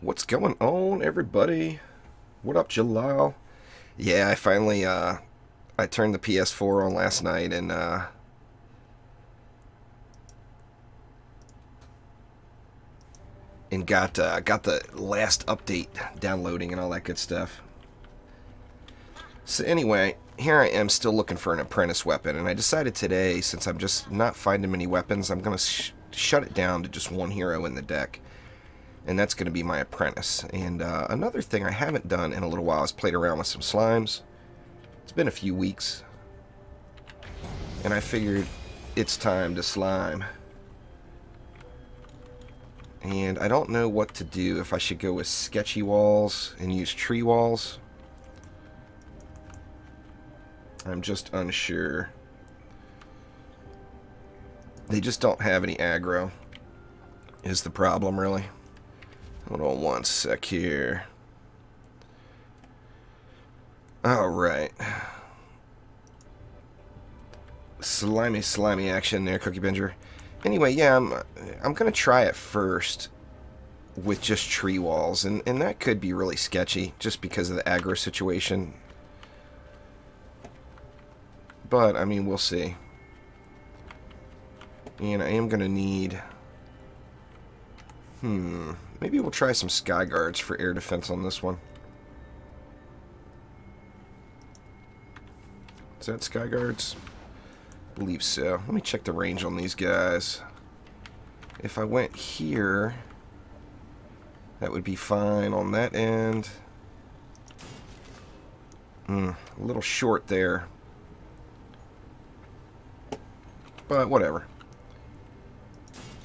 What's going on, everybody? What up, Jalal? Yeah, I finally I turned the PS4 on last night and got the last update downloading and all that good stuff. So anyway, here I am still looking for an apprentice weapon, and I decided today, since I'm just not finding many weapons, I'm gonna shut it down to just one hero in the deck. And that's going to be my apprentice. And another thing I haven't done in a little while is played around with some slimes. It's been a few weeks, and I figured it's time to slime. And I don't know what to do, if I should go with sketchy walls and use tree walls. I'm just unsure. They just don't have any aggro, is the problem, really. Hold on one sec here. Alright. Slimy action there, Cookie Binger. Anyway, yeah, I'm gonna try it first with just tree walls, and that could be really sketchy just because of the aggro situation. But I mean, we'll see. And I am gonna need maybe we'll try some sky guards for air defense on this one. Is that sky guards? I believe so. Let me check the range on these guys. If I went here, that would be fine on that end. A little short there. But whatever.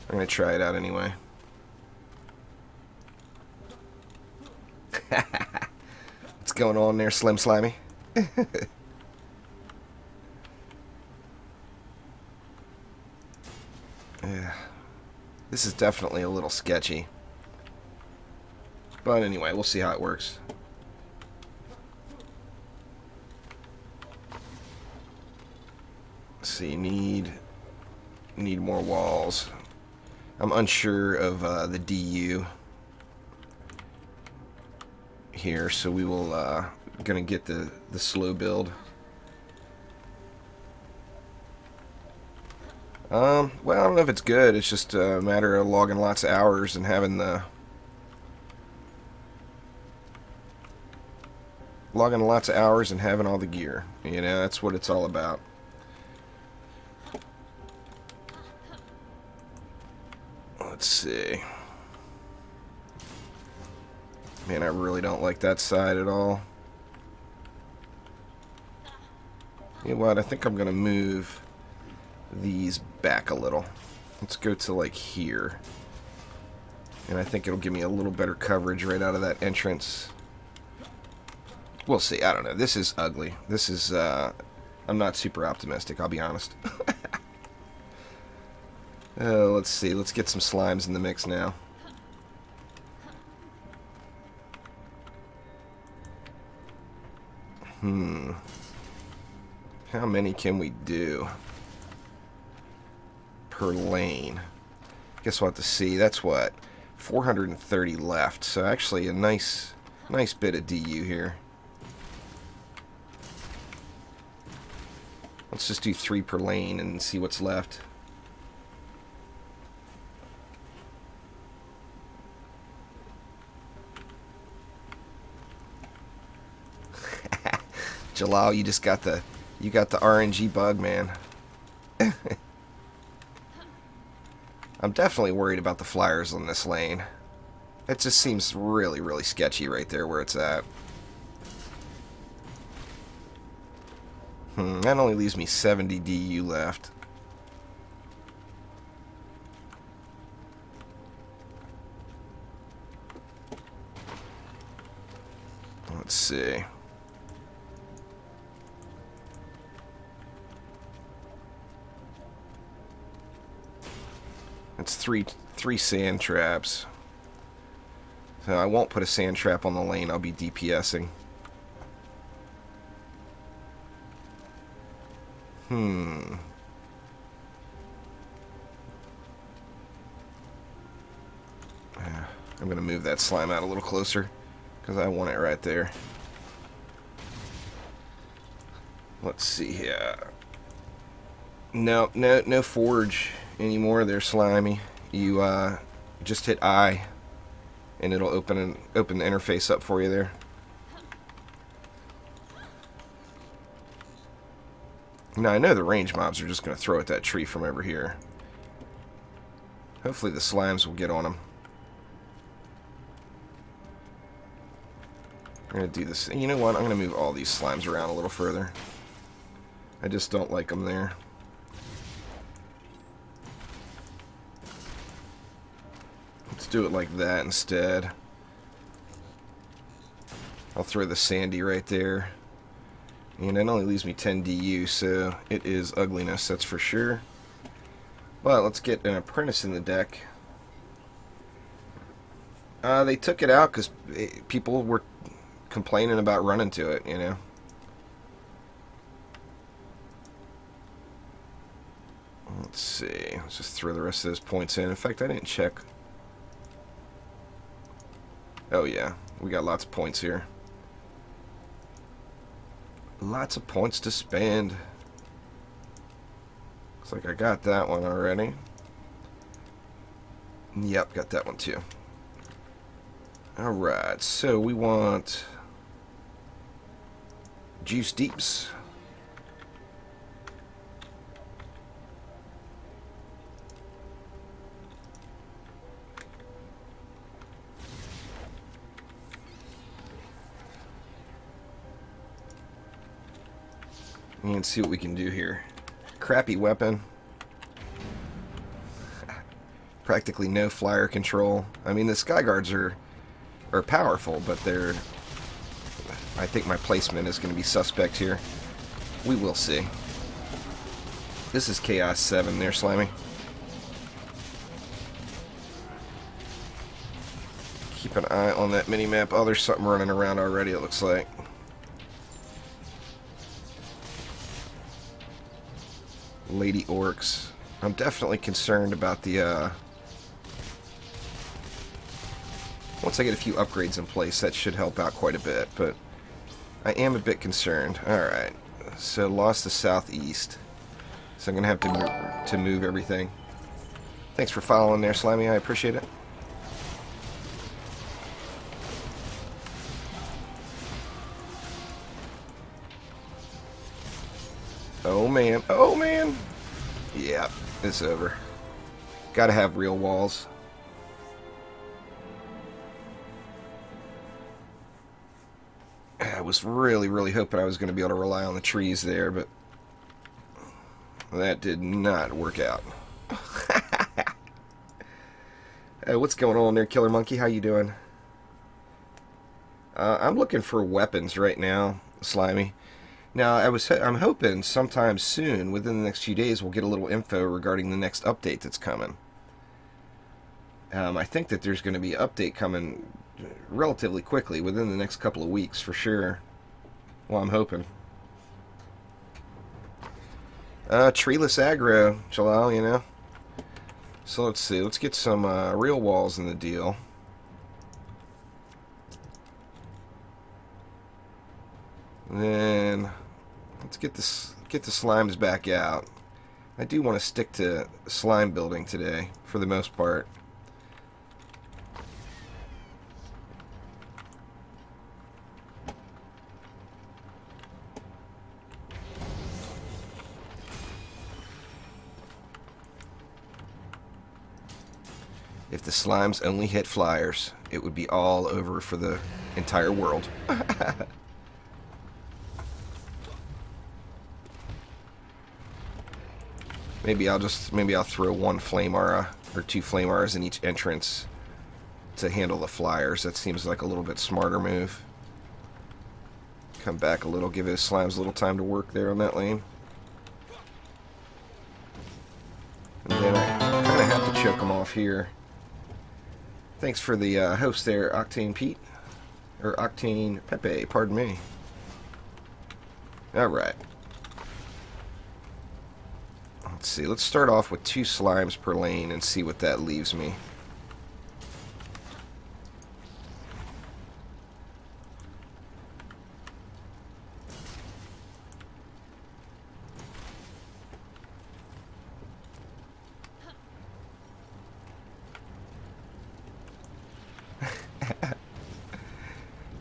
I'm going to try it out anyway. What's going on there, Slim Slimy? Yeah. This is definitely a little sketchy. But anyway, we'll see how it works. Let's see, need more walls. I'm unsure of the DU here, so we will gonna get the slow build. Well, I don't know if it's good. It's just a matter of logging lots of hours and having all the gear. You know, that's what it's all about. Let's see. Man, I really don't like that side at all. You know what? I think I'm going to move these back a little. Let's go to like here. And I think it'll give me a little better coverage right out of that entrance. We'll see. I don't know. This is ugly. This is, I'm not super optimistic, I'll be honest. Let's see. Let's get some slimes in the mix now. How many can we do per lane? Guess we'll have to see. That's what? 430 left. So actually a nice bit of DU here. Let's just do 3 per lane and see what's left. Jalal, you just got the RNG bug, man. I'm definitely worried about the flyers on this lane. It just seems really, really sketchy right there where it's at. That only leaves me 70 DU left. Let's see. It's three sand traps. So I won't put a sand trap on the lane. I'll be DPSing. I'm going to move that slime out a little closer because I want it right there. Let's see here. No forge anymore. They're slimy. You just hit I, and it'll open the interface up for you there. Now I know the range mobs are just going to throw at that tree from over here. Hopefully the slimes will get on them. I'm going to do this. You know what? I'm going to move all these slimes around a little further. I just don't like them there. Let's do it like that instead. I'll throw the sandy right there. And it only leaves me 10 DU, so it is ugliness, that's for sure. But let's get an apprentice in the deck. They took it out because people were complaining about running to it, you know. Let's see. Let's just throw the rest of those points in. In fact, I didn't check. Oh yeah, we got lots of points here. Lots of points to spend. Looks like I got that one already. Yep, got that one too. Alright, so we want Juice Deeps. And see what we can do here. Crappy weapon. Practically no flyer control. I mean, the Sky Guards are powerful, but they're... I think my placement is going to be suspect here. We will see. This is Chaos 7 there, Slimy. Keep an eye on that mini-map. Oh, there's something running around already, it looks like. Lady Orcs. I'm definitely concerned about the, once I get a few upgrades in place, that should help out quite a bit, but I am a bit concerned. Alright, so lost the southeast. So I'm going to have to move everything. Thanks for following there, Slimy. I appreciate it. Oh man, oh man! Yeah, it's over. Gotta have real walls. I was really hoping I was going to be able to rely on the trees there, but that did not work out. What's going on there, Killer Monkey? How you doing? I'm looking for weapons right now, Slimy. Now, I'm hoping sometime soon, within the next few days, we'll get a little info regarding the next update that's coming. I think that there's going to be an update coming relatively quickly, within the next couple of weeks, for sure. Well, I'm hoping. Treeless aggro, Jalal, you know. So let's see, let's get some real walls in the deal. And then let's get the slimes back out. I do want to stick to slime building today, for the most part. If the slimes only hit flyers, it would be all over for the entire world. Maybe I'll throw one flame aura or two flame auras in each entrance to handle the flyers. That seems like a little bit smarter move. Come back a little, give his slimes a little time to work there on that lane. And then I kind of have to choke them off here. Thanks for the host there, Octane Pete. Or Octane Pepe, pardon me. Alright. Let's see, let's start off with 2 slimes per lane and see what that leaves me.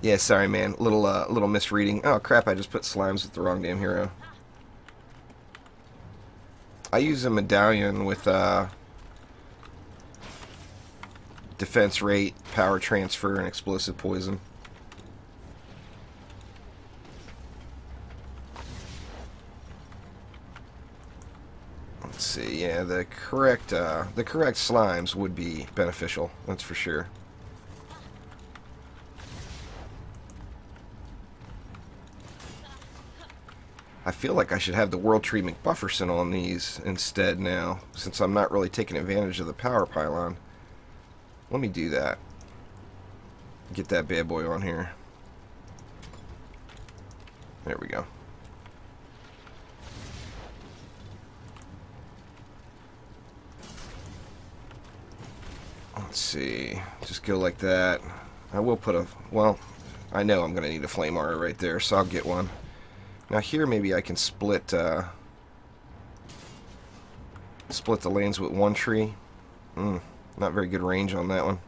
Yeah, sorry, man. Little misreading. Oh crap! I just put slimes with the wrong damn hero. I use a medallion with defense rate, power transfer, and explosive poison. Let's see. Yeah, the correct slimes would be beneficial. That's for sure. I feel like I should have the World Tree McBufferson on these instead now, since I'm not really taking advantage of the power pylon. Let me do that. Get that bad boy on here. There we go. Let's see. Just go like that. I will put a... Well, I know I'm going to need a flame aura right there, so I'll get one. Now here maybe I can split the lanes with one tree. Not very good range on that one.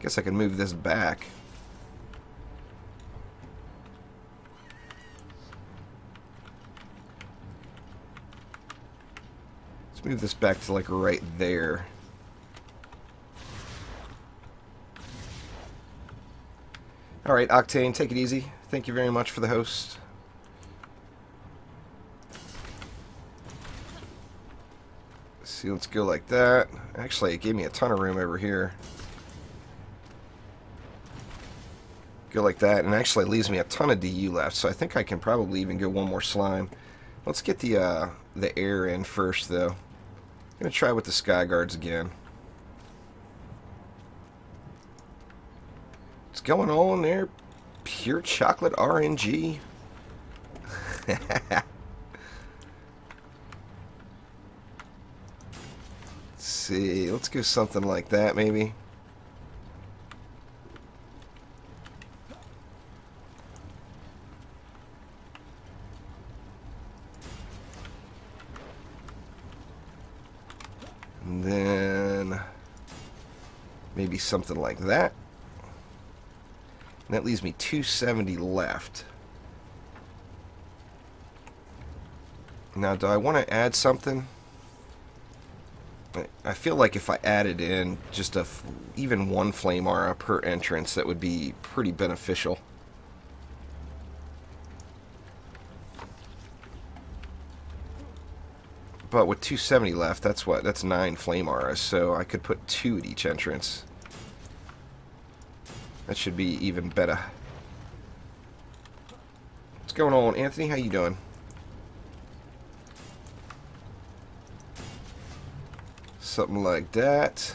Guess I can move this back. Let's move this back to like right there. Alright, Octane, take it easy. Thank you very much for the host. See, let's go like that. Actually, it gave me a ton of room over here. Go like that, and actually it leaves me a ton of DU left, so I think I can probably even go one more slime. Let's get the air in first, though. I'm going to try with the Sky Guards again. What's going on there? Pure chocolate RNG? See, let's go something like that maybe. And then maybe something like that. And that leaves me 270 left. Now, do I want to add something? I feel like if I added in just even one flame aura per entrance, that would be pretty beneficial. But with 270 left, that's 9 flame auras, so I could put 2 at each entrance. That should be even better. What's going on, Anthony? How you doing? Something like that.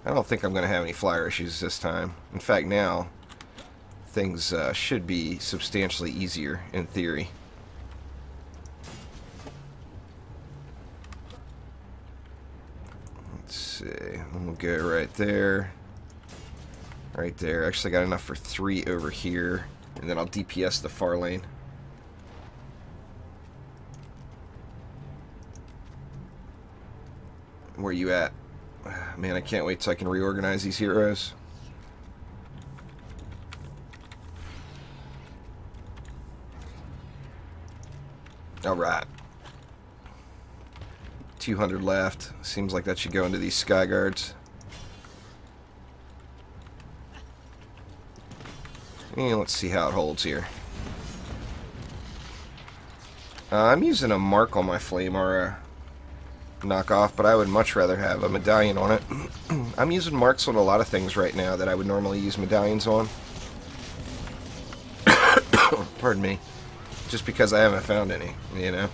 I don't think I'm going to have any flyer issues this time. In fact, now things should be substantially easier in theory. Let's see. And we'll go right there. Right there. Actually got enough for 3 over here. And then I'll DPS the far lane. Where you at? Man, I can't wait till I can reorganize these heroes. Alright. 200 left. Seems like that should go into these Sky Guards. And let's see how it holds here. I'm using a mark on my flame aura knockoff, but I would much rather have a medallion on it. I'm using marks on a lot of things right now that I would normally use medallions on. Pardon me. Just because I haven't found any, you know.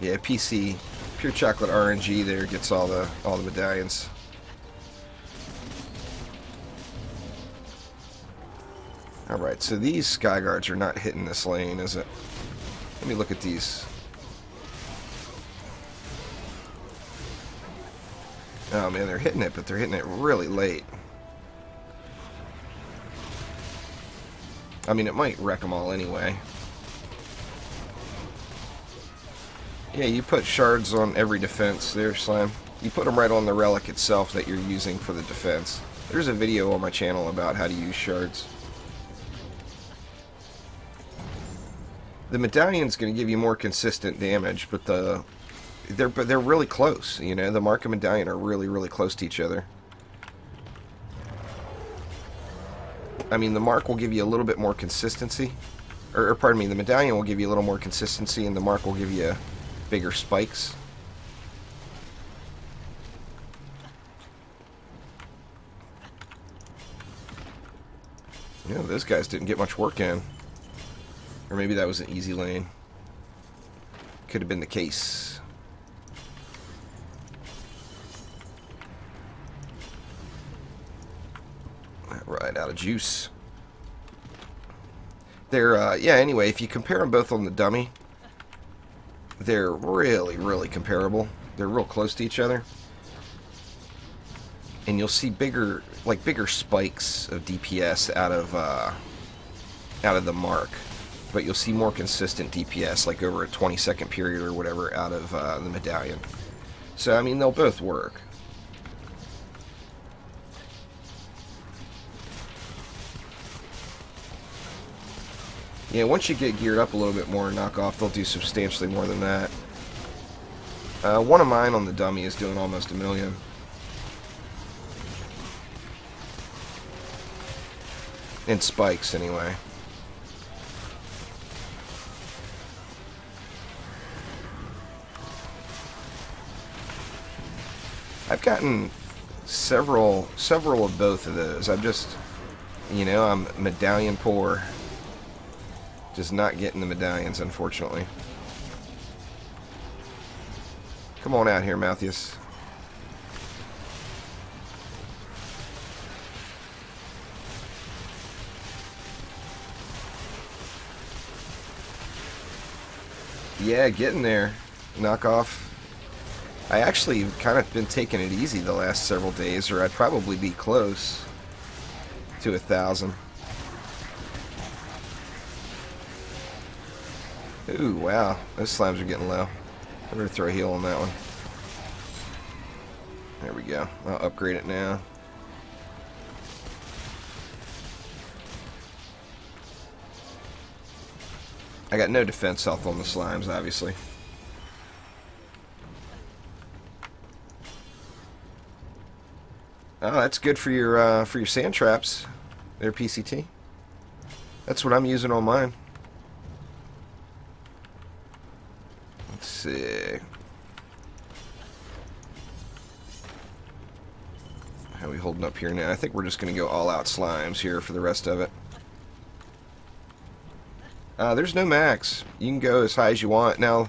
Yeah, PC, pure chocolate RNG there gets all the medallions. Alright, so these Sky Guards are not hitting this lane, is it? Let me look at these. Oh man, they're hitting it, but they're hitting it really late. I mean, it might wreck them all anyway. Yeah, you put shards on every defense there, Slime. You put them right on the relic itself that you're using for the defense. There's a video on my channel about how to use shards. The medallion's going to give you more consistent damage, but they're really close. You know, the mark and medallion are really close to each other. I mean, the mark will give you a little bit more consistency, or pardon me, the medallion will give you a little more consistency, and the mark will give you bigger spikes. Yeah, those guys didn't get much work in. Or maybe that was an easy lane. Could have been the case. Right, out of juice. They're, yeah, anyway, if you compare them both on the dummy, they're really comparable. They're real close to each other. And you'll see bigger spikes of DPS out of the mark. But you'll see more consistent DPS, like over a 20-second period or whatever, out of the medallion. So, I mean, they'll both work. Yeah, once you get geared up a little bit more and knock off, they'll do substantially more than that. One of mine on the dummy is doing almost 1 million. In spikes, anyway. I've gotten several of both of those. I'm just, you know, I'm medallion poor. Just not getting the medallions, unfortunately. Come on out here, Malthus. Yeah, getting there. Knock off. I actually kind of been taking it easy the last several days, or I'd probably be close to 1,000. Ooh, wow. Those slimes are getting low. I better throw a heal on that one. There we go. I'll upgrade it now. I got no defense health on the slimes, obviously. Oh, that's good for your sand traps. There, PCT. That's what I'm using on mine. Let's see. How are we holding up here now? I think we're just going to go all-out slimes here for the rest of it. There's no max. You can go as high as you want. Now,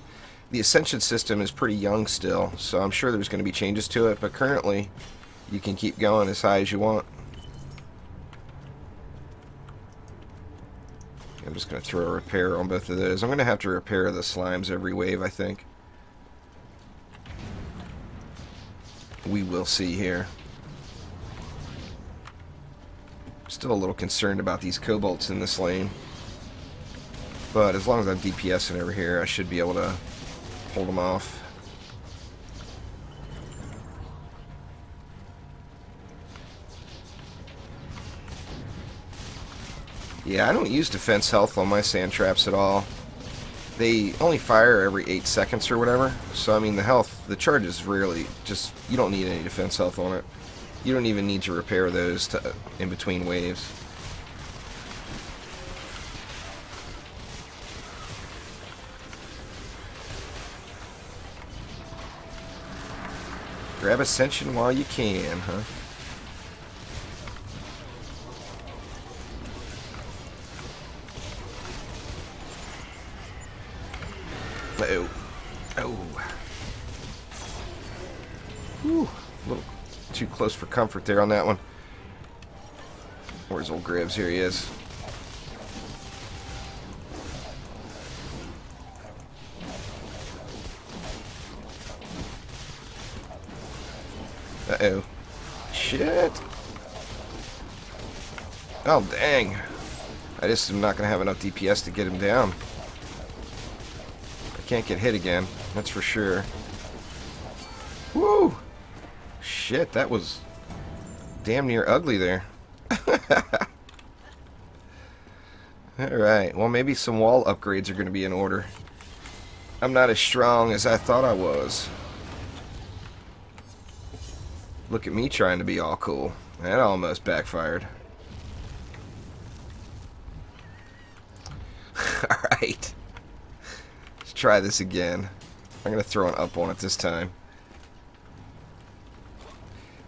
the Ascension system is pretty young still, so I'm sure there's going to be changes to it, but currently you can keep going as high as you want. I'm just going to throw a repair on both of those. I'm going to have to repair the slimes every wave, I think. We will see here. Still a little concerned about these kobolds in this lane. But as long as I'm DPSing over here, I should be able to hold them off. Yeah, I don't use defense health on my sand traps at all. They only fire every 8 seconds or whatever. So, I mean, the charge is really just, you don't need any defense health on it. You don't even need to repair those in between waves. Grab Ascension while you can, huh? Uh-oh. Oh. Whew. A little too close for comfort there on that one. Where's old Graves? Here he is. Uh-oh. Shit. Oh, dang. I just am not going to have enough DPS to get him down. I can't get hit again. That's for sure. Woo! shit, that was damn near ugly there. Alright, well maybe some wall upgrades are going to be in order. I'm not as strong as I thought I was. Look at me trying to be all cool. That almost backfired. Alright. Let's try this again. I'm going to throw an up on it this time.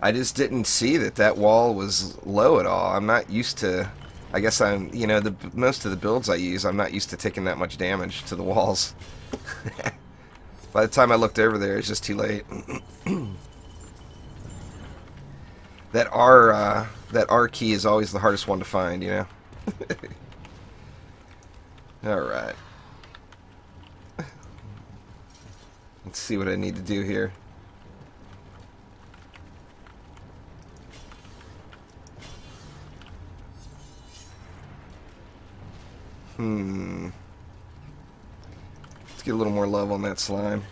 I just didn't see that that wall was low at all. I'm not used to... I guess I'm, you know, most of the builds I use, I'm not used to taking that much damage to the walls. By the time I looked over there, it's just too late. That R key is always the hardest one to find, you know? Alright. Let's see what I need to do here. Let's get a little more love on that slime.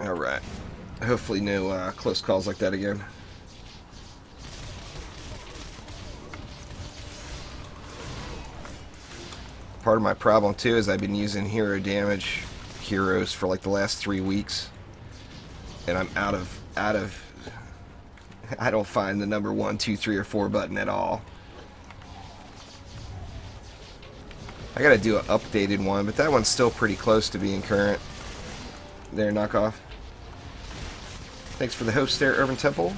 Alright. Hopefully no close calls like that again. Part of my problem too is I've been using hero damage heroes for like the last 3 weeks, and I'm out of I don't find the number 1, 2, 3, or 4 button at all. I gotta do an updated one, but that one's still pretty close to being current. There, knockoff. Thanks for the host there, Urban Temple.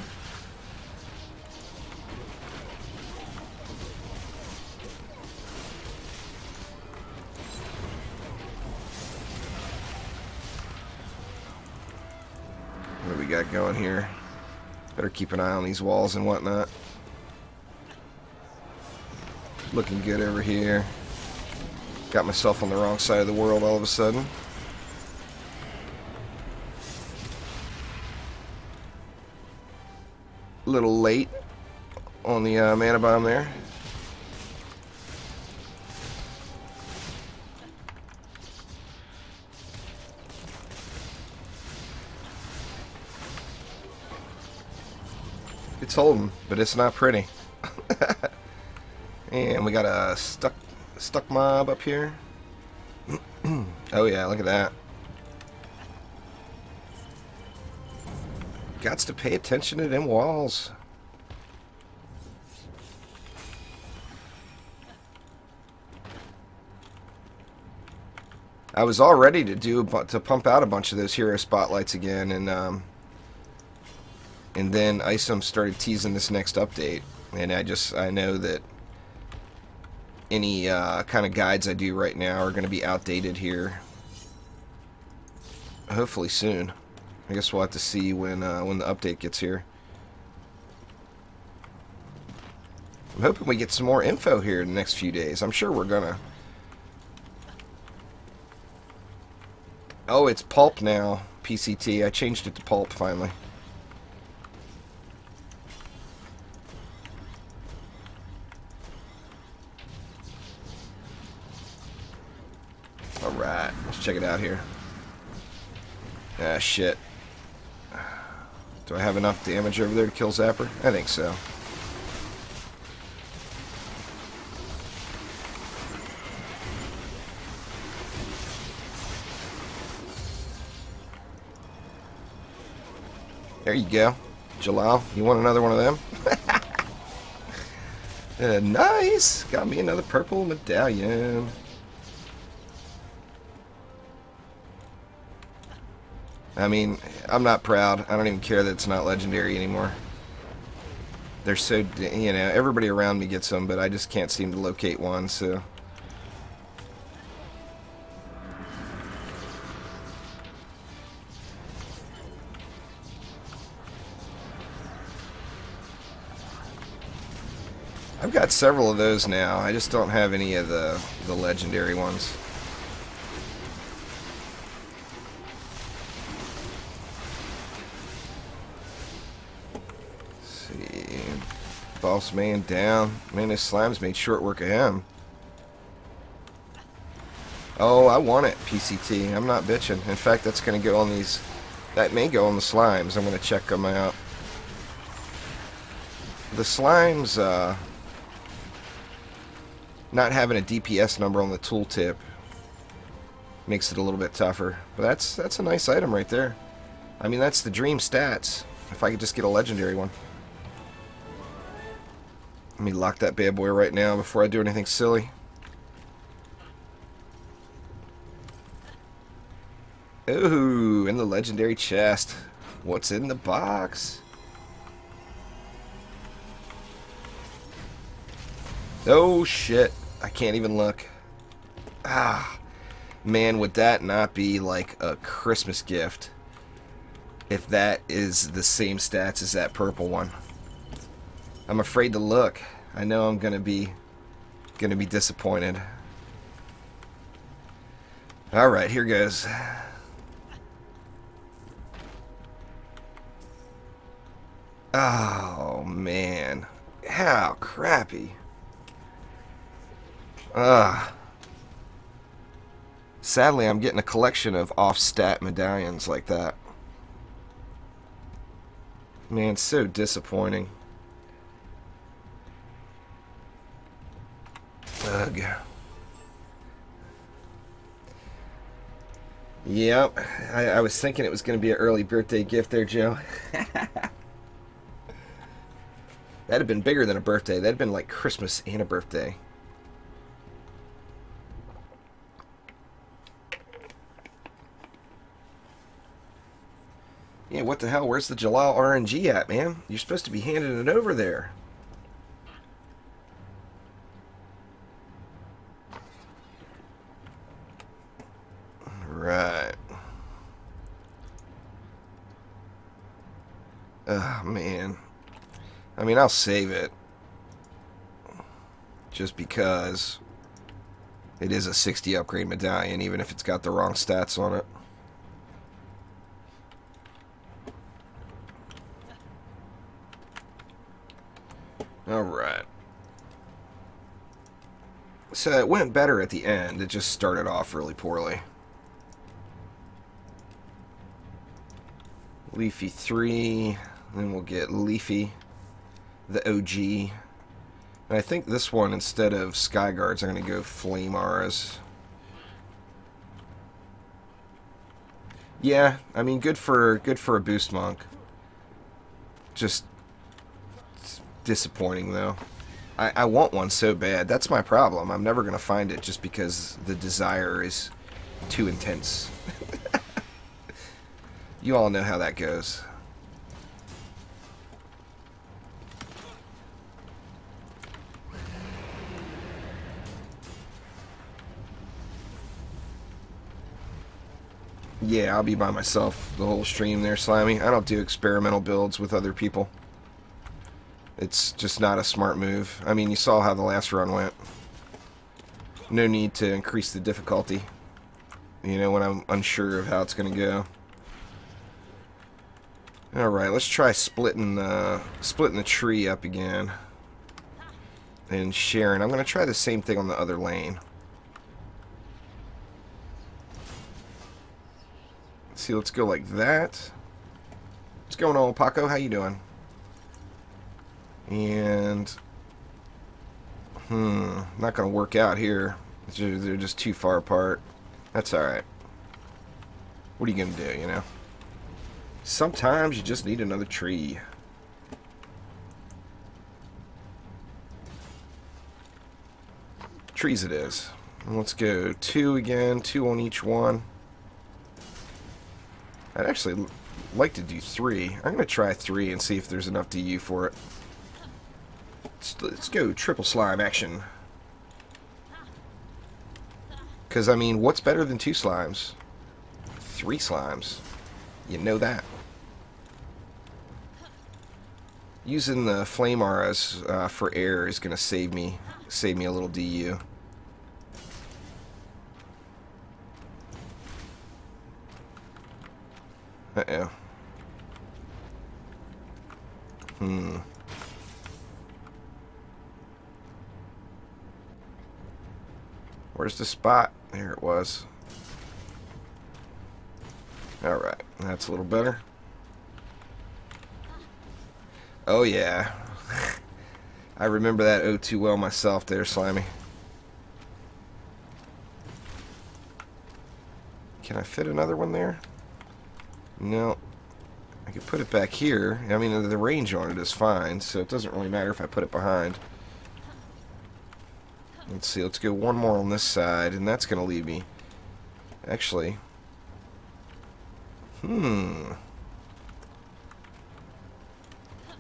What do we got going here? Better keep an eye on these walls and whatnot. Looking good over here. Got myself on the wrong side of the world all of a sudden. A little late on the mana bomb there. It's holding, but it's not pretty. And we got a stuck mob up here. Oh yeah, look at that. Gots to pay attention to them walls. I was all ready to pump out a bunch of those hero spotlights again, and then Isom started teasing this next update, and I know that any kind of guides I do right now are going to be outdated here. Hopefully soon. I guess we'll have to see when the update gets here. I'm hoping we get some more info here in the next few days. I'm sure we're gonna. Oh, it's pulp now. PCT. I changed it to pulp finally. Alright, let's check it out here. Ah, shit. Do I have enough damage over there to kill Zapper? I think so. There you go. Jalal, you want another one of them? Nice! Got me another purple medallion. I mean, I'm not proud. I don't even care that it's not legendary anymore. They're so, you know, everybody around me gets them, but I just can't seem to locate one, so. I've got several of those now. I just don't have any of the legendary ones. see. Boss man down. Man, this slime's made short work of him. Oh, I want it, PCT. I'm not bitching. In fact, that's going to go on these... That may go on the slimes. I'm going to check them out. The slimes, not having a DPS number on the tooltip makes it a little bit tougher. But that's a nice item right there. I mean, that's the dream stats. If I could just get a legendary one. Let me lock that bad boy right now before I do anything silly. Ooh, in the legendary chest. What's in the box? Oh shit, I can't even look. Ah, man, would that not be like a Christmas gift if that is the same stats as that purple one? I'm afraid to look. I know I'm gonna be disappointed. Alright, here goes. Oh man, how crappy. Sadly, I'm getting a collection of off-stat medallions like that. Man, so disappointing. Ugh. Yep, I was thinking it was going to be an early birthday gift there, Joe. That'd have been bigger than a birthday. That'd have been like Christmas and a birthday. Yeah, what the hell? Where's the Jalal RNG at, man? You're supposed to be handing it over there. Right. Oh, man. I mean, I'll save it. Just because it is a 60 upgrade medallion, even if it's got the wrong stats on it. Alright. So it went better at the end. It just started off really poorly. Leafy 3. Then we'll get Leafy, the OG. And I think this one, instead of Sky Guards, I'm going to go Flame Auras. Yeah, I mean, good for a boost monk. Just disappointing, though. I want one so bad. That's my problem. I'm never going to find it just because the desire is too intense. You all know how that goes. Yeah, I'll be by myself the whole stream there, Slimy. I don't do experimental builds with other people. It's just not a smart move. I mean, you saw how the last run went. No need to increase the difficulty, you know, when I'm unsure of how it's going to go. Alright, let's try splitting the tree up again. And sharing. I'm going to try the same thing on the other lane. Let's see, let's go like that. What's going on, Paco? How you doing? And not gonna work out here. They're just too far apart. That's alright. What are you gonna do, you know? Sometimes you just need another tree. Trees it is. And let's go 2 again, 2 on each one. I'd actually like to do 3. I'm gonna try 3 and see if there's enough DU for it. Let's go triple slime action. Because, I mean, what's better than 2 slimes? 3 slimes. You know that. Using the flame auras for air is going to save me a little DU. Uh-oh. Where's the spot? There it was. Alright, that's a little better. Oh yeah. I remember that oh too well myself there, Slimy. Can I fit another one there? No. I could put it back here. I mean, the range on it is fine, so it doesn't really matter if I put it behind. Let's see, let's go one more on this side, and that's going to leave me. Actually.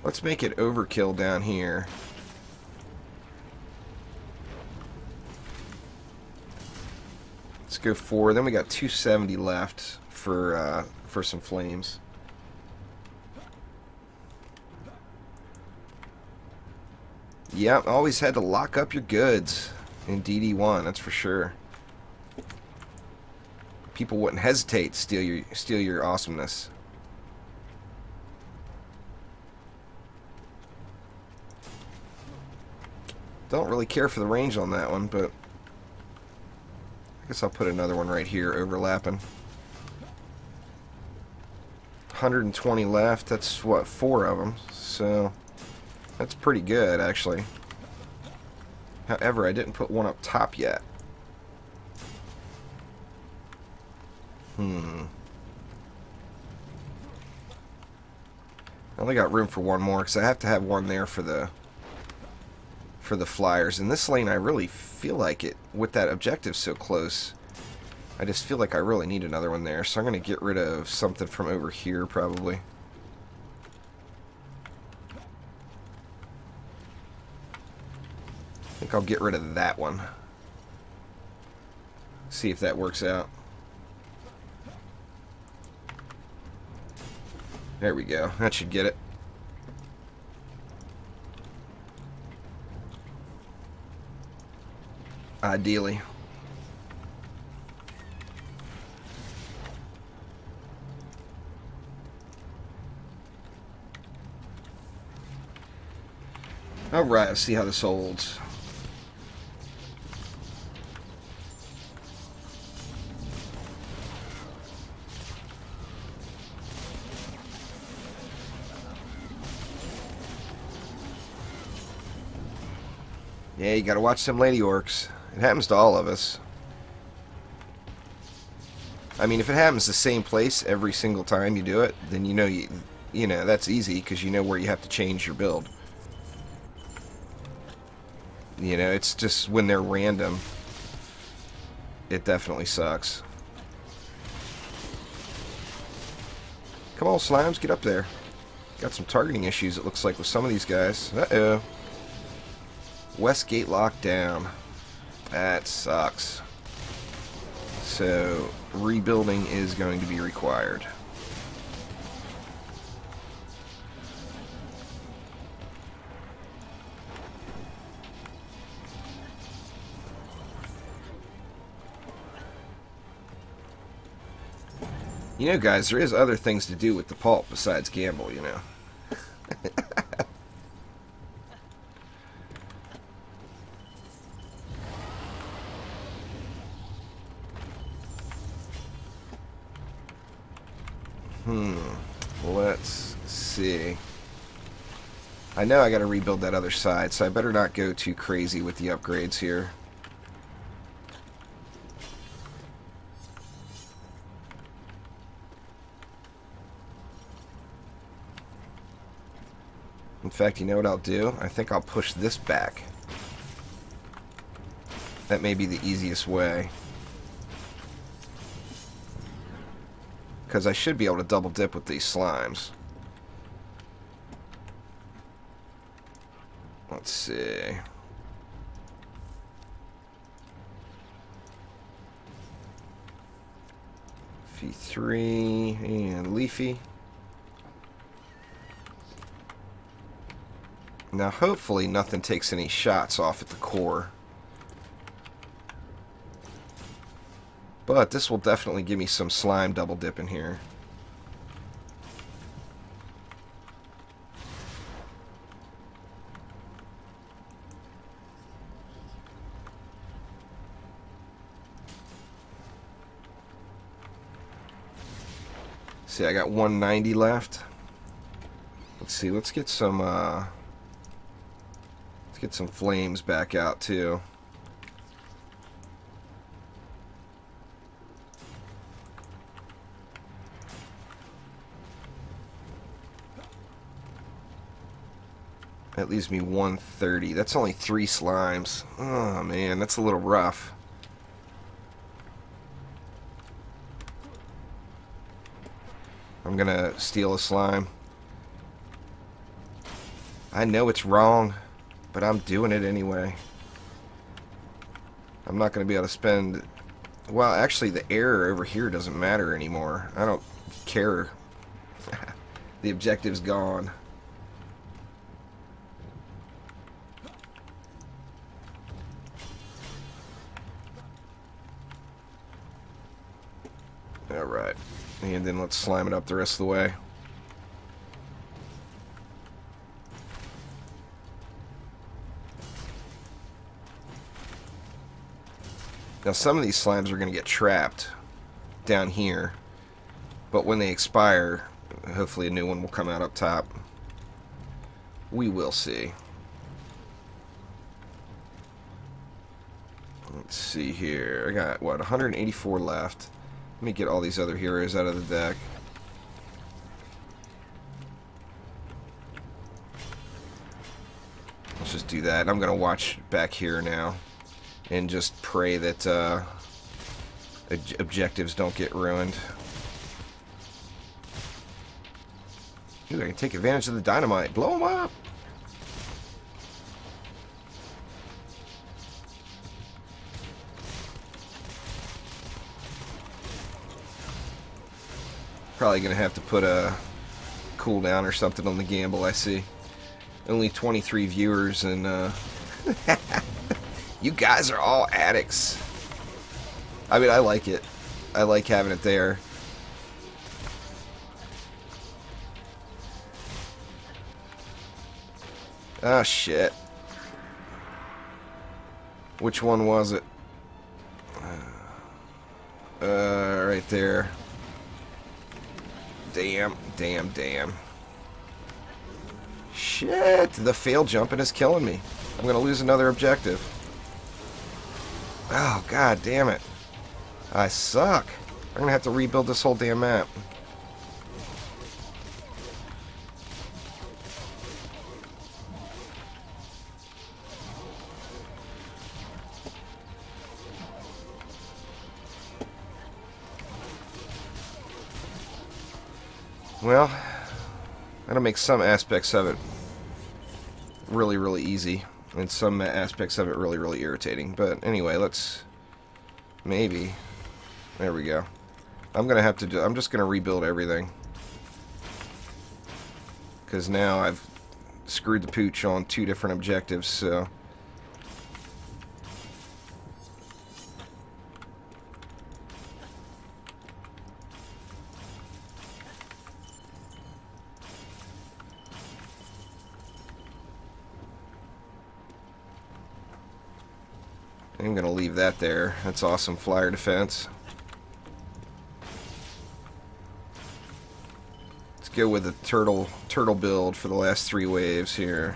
Let's make it overkill down here. Let's go 4. Then we got 270 left for some flames. Yep, always had to lock up your goods in DD1, that's for sure. People wouldn't hesitate to steal your awesomeness. Don't really care for the range on that one, but I guess I'll put another one right here overlapping. 120 left, that's what, 4 of them, so that's pretty good actually. However, I didn't put one up top yet. I only got room for one more because I have to have one there for the flyers. In this lane, I really feel like it, with that objective so close, I just feel like I really need another one there. So I'm going to get rid of something from over here probably. I think I'll get rid of that one. See if that works out. There we go. That should get it. Ideally. Alright, let's see how this holds. Yeah, you gotta watch them lady orcs. It happens to all of us. I mean, if it happens the same place every single time you do it, then you know that's easy because you know where you have to change your build. You know, it's just when they're random, it definitely sucks. Come on, slimes, get up there. Got some targeting issues, it looks like, with some of these guys. Uh-oh. West gate locked down. That sucks. So, rebuilding is going to be required. You know, guys, there is other things to do with the pulp besides gamble, you know. Let's see. I know I gotta rebuild that other side, so I better not go too crazy with the upgrades here. In fact, you know what I'll do? I think I'll push this back. That may be the easiest way. Because I should be able to double dip with these slimes. Let's see. V3 and Leafy. Now hopefully nothing takes any shots off at the core. But this will definitely give me some slime double dip in here. see, I got 190 left. Let's see, let's get some flames back out too. That leaves me 130. That's only 3 slimes. Oh man, that's a little rough. I'm gonna steal a slime. I know it's wrong, but I'm doing it anyway. I'm not gonna be able to spend... Well, actually the error over here doesn't matter anymore. I don't care. The objective's gone. Alright, and then let's slime it up the rest of the way. Now some of these slimes are going to get trapped down here, but when they expire, hopefully a new one will come out up top. We will see. Let's see here. I got, what, 184 left. Let me get all these other heroes out of the deck. Let's just do that. I'm going to watch back here now and just pray that objectives don't get ruined. Ooh, I can take advantage of the dynamite. Blow them up! Probably gonna have to put a cooldown or something on the gamble, I see. Only 23 viewers and you guys are all addicts. I mean, I like it. I like having it there. Oh shit. Which one was it? Right there. Damn, damn, damn. Shit, the fail jumping is killing me. I'm gonna lose another objective. Oh, god damn it. I suck. I'm gonna have to rebuild this whole damn map. Well, that'll make some aspects of it really, really easy, and some aspects of it really, really irritating. But anyway, let's maybe. There we go. I'm gonna have to do. I'm just gonna rebuild everything because now I've screwed the pooch on 2 different objectives. So. I'm going to leave that there. That's awesome flyer defense. Let's go with the turtle build for the last 3 waves here.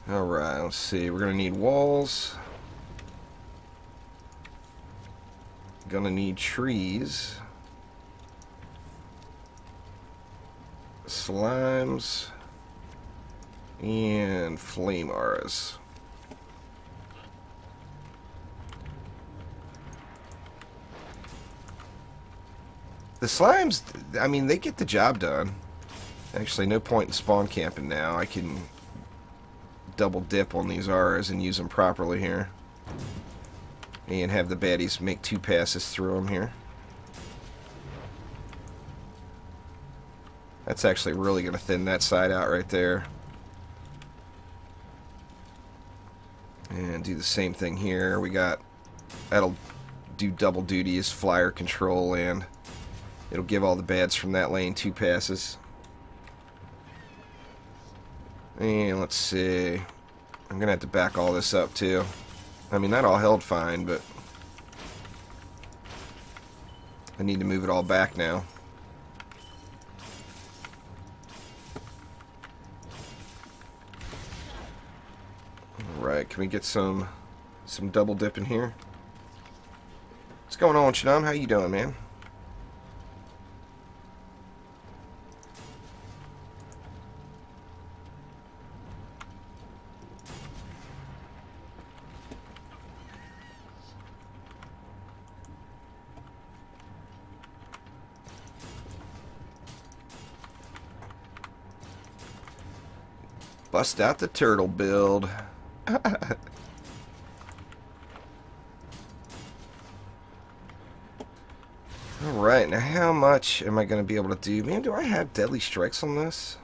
Alright, let's see. We're going to need walls. Going to need trees. Slimes. And flame auras. The slimes, I mean, they get the job done. Actually, no point in spawn camping now. I can double dip on these auras and use them properly here. And have the baddies make 2 passes through them here. That's actually really going to thin that side out right there. And do the same thing here. We got, that'll do double duty as flyer control, and it'll give all the bads from that lane 2 passes. And let's see. I'm gonna have to back all this up too. I mean, that all held fine, but I need to move it all back now. Alright, can we get some double dip in here? What's going on, Shanam? How you doing, man? Bust out the turtle build. Alright, now how much am I going to be able to do? Man, do I have deadly strikes on this?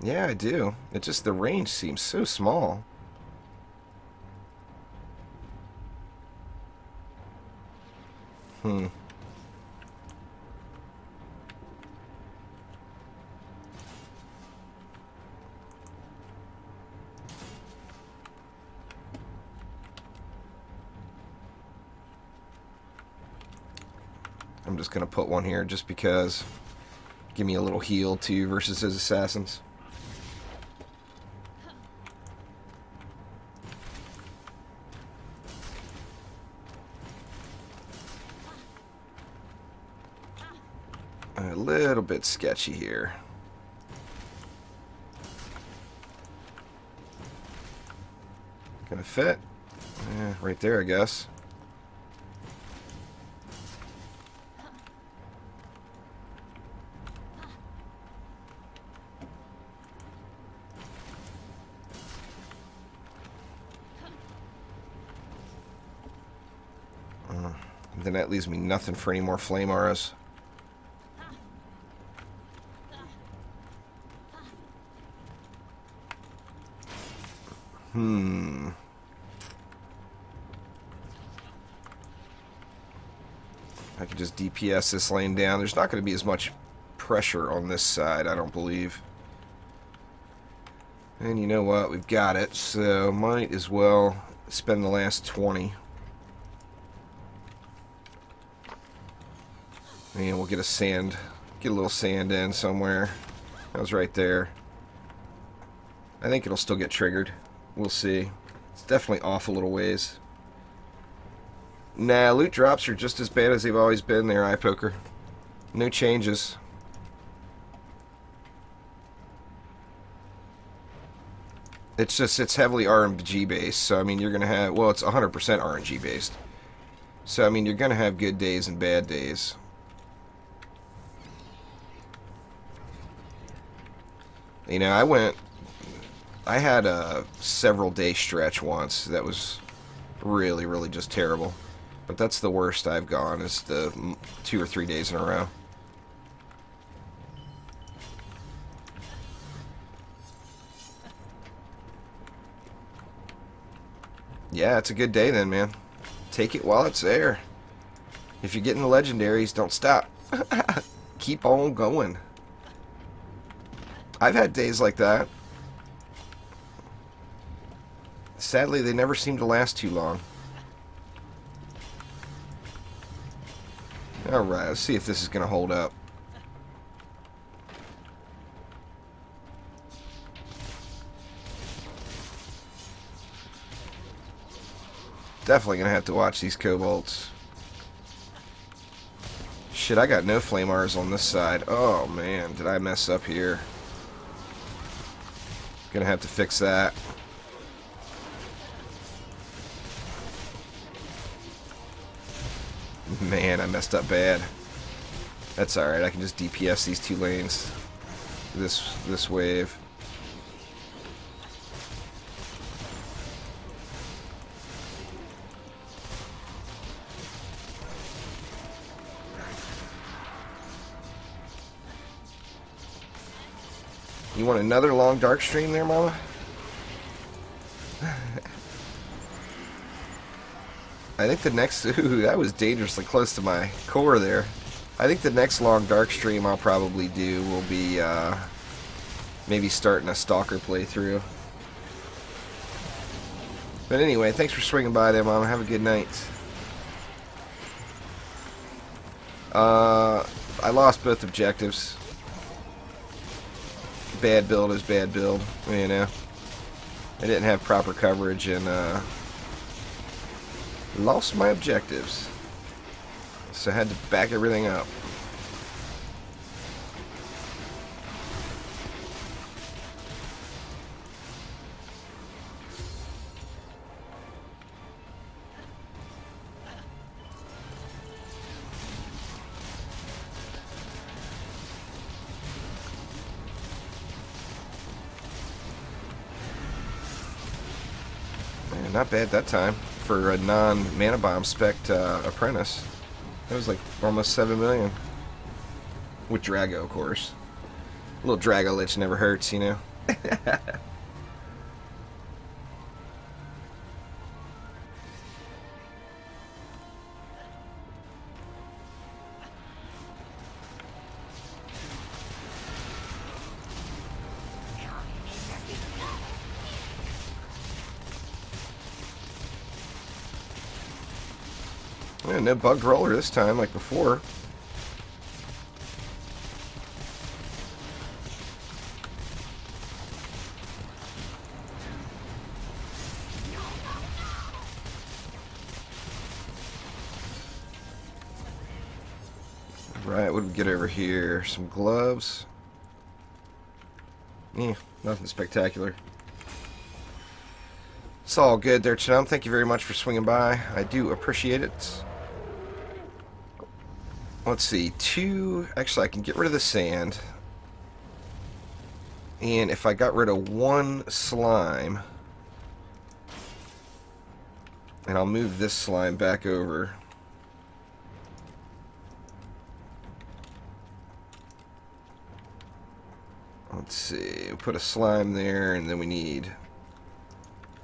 Yeah, I do. It just, the range seems so small. I'm just going to put one here just because. Give me a little heal too versus his assassins. A little bit sketchy here. Gonna fit? Yeah, right there, I guess. Then that leaves me nothing for any more flame auras. I could just DPS this lane down. There's not going to be as much pressure on this side, I don't believe. And you know what? We've got it, so might as well spend the last 20. And we'll get a little sand in somewhere. That was right there. I think it'll still get triggered. We'll see. It's definitely off a little ways. Nah, loot drops are just as bad as they've always been there, eye poker. No changes. It's just, it's heavily RNG based, so I mean you're gonna have, well, it's 100% RNG based. So I mean you're gonna have good days and bad days. You know, I had a several day stretch once that was really, really just terrible. But that's the worst I've gone, is the 2 or 3 days in a row. Yeah, it's a good day then, man. Take it while it's there. If you're getting the legendaries, don't stop. Keep on going. I've had days like that. Sadly, they never seem to last too long. Alright, let's see if this is going to hold up. Definitely going to have to watch these kobolds. Shit, I got no flame R's on this side. Oh man, did I mess up here? Gonna have to fix that. Man, I messed up bad. That's alright, I can just DPS these 2 lanes. This wave. You want another long dark stream there, mama? I think the next... Ooh, that was dangerously close to my core there. I think the next long dark stream I'll probably do will be maybe starting a Stalker playthrough. But anyway, thanks for swinging by there, mama. Have a good night. I lost both objectives. Bad build is bad build, you know. I didn't have proper coverage and lost my objectives. So I had to back everything up. Not bad that time for a non-mana bomb spec apprentice. That was like almost 7 million. With Drago, of course. A little Drago Lich never hurts, you know. Yeah, no bugged roller this time, like before. Right, what did we get over here? Some gloves. Yeah, nothing spectacular. It's all good there, chum. Thank you very much for swinging by. I do appreciate it. Let's see, actually I can get rid of the sand. And if I got rid of one slime, and I'll move this slime back over. Let's see, we'll put a slime there, and then we need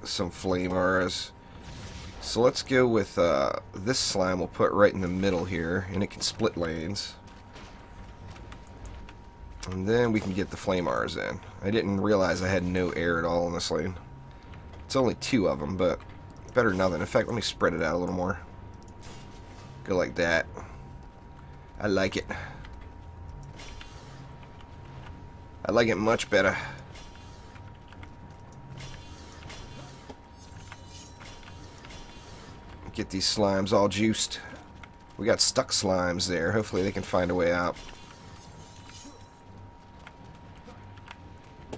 some flame auras. So let's go with this slime we'll put right in the middle here, and it can split lanes. And then we can get the flame auras in. I didn't realize I had no air at all in this lane. It's only 2 of them, but better than nothing. In fact, let me spread it out a little more. Go like that. I like it. I like it much better. Get these slimes all juiced. We got stuck slimes there. Hopefully they can find a way out.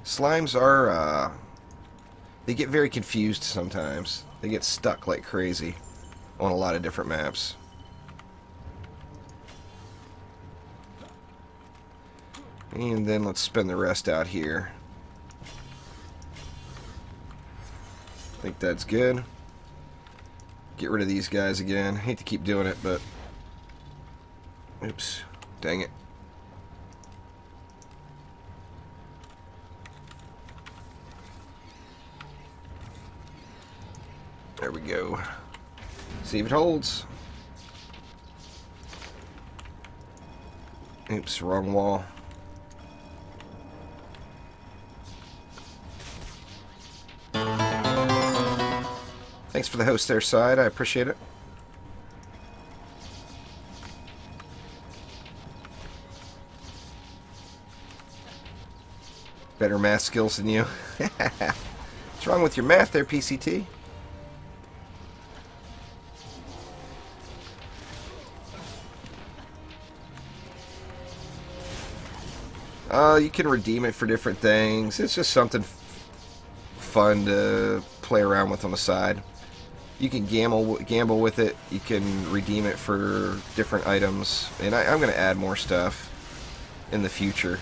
Slimes are, they get very confused sometimes. They get stuck like crazy on a lot of different maps. And then let's spin the rest out here. I think that's good. Get rid of these guys again. Hate to keep doing it, but oops, dang it. There we go. See if it holds. Oops, wrong wall. Thanks for the host there, Side. I appreciate it. Better math skills than you. What's wrong with your math there, PCT? You can redeem it for different things. It's just something fun to play around with on the side. You can gamble with it. You can redeem it for different items. And I'm going to add more stuff in the future.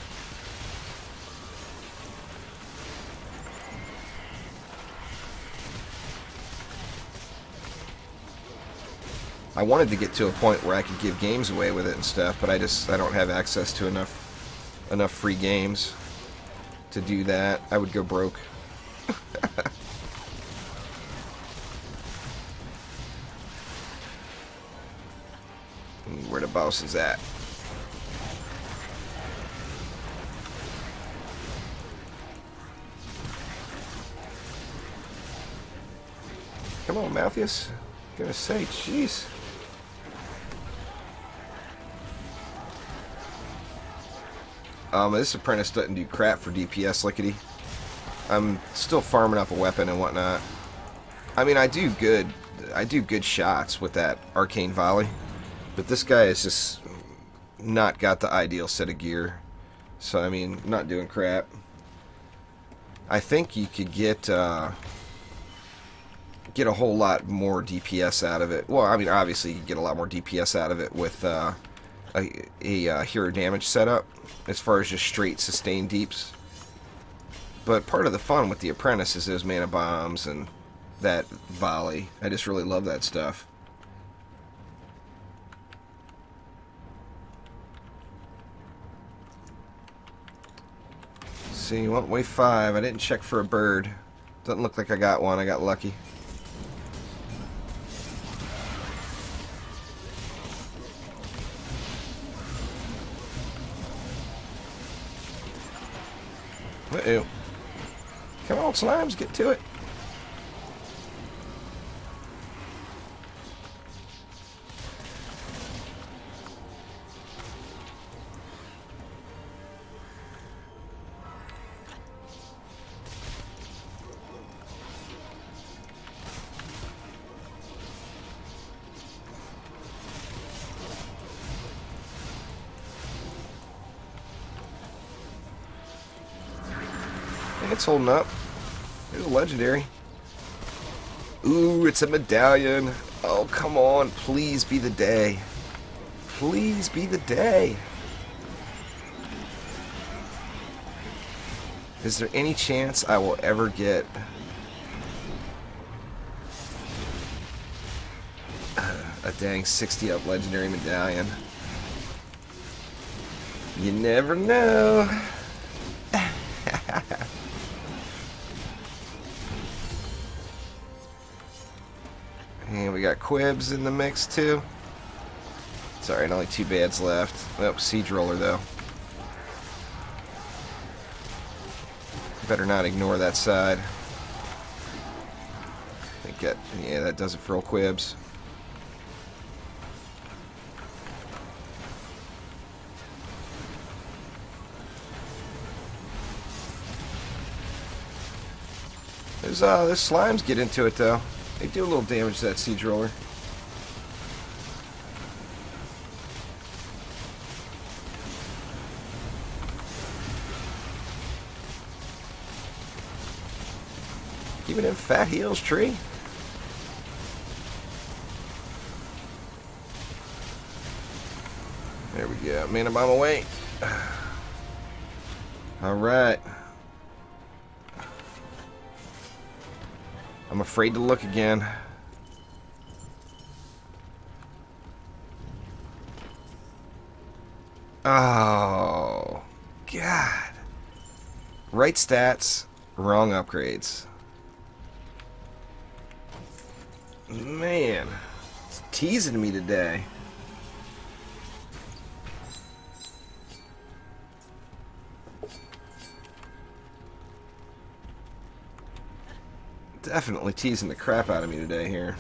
I wanted to get to a point where I could give games away with it and stuff, but I don't have access to enough free games to do that. I would go broke. Where the boss is at. Come on, Malthus. Gonna say, jeez. This apprentice doesn't do crap for DPS lickety. I'm still farming up a weapon and whatnot. I mean, I do good shots with that arcane volley, but this guy is just not got the ideal set of gear. So I mean, not doing crap. I think you could get a whole lot more DPS out of it. Well, I mean, obviously you could get a lot more DPS out of it with a hero damage setup, as far as just straight sustained deeps. But part of the fun with the apprentice is those mana bombs and that volley. I just really love that stuff. See, well, wave 5. I didn't check for a bird. Doesn't look like I got one. I got lucky. Uh-oh. Come on, slimes, get to it. It's holding up. There's a legendary. Ooh, it's a medallion. Oh, come on. Please be the day. Please be the day. Is there any chance I will ever get a dang 60 up legendary medallion? You never know. And we got Quibs in the mix too. Sorry, only 2 bads left. Oh, Siege Roller though. Better not ignore that side. I think that, yeah, that does it for old Quibs. Those slimes get into it though. They do a little damage to that Siege Roller. Keeping in fat heals, tree. There we go. Mana bomb away. Alright. I'm afraid to look again. Oh, God. Right stats, wrong upgrades. Man, it's teasing me today. Definitely teasing the crap out of me today here.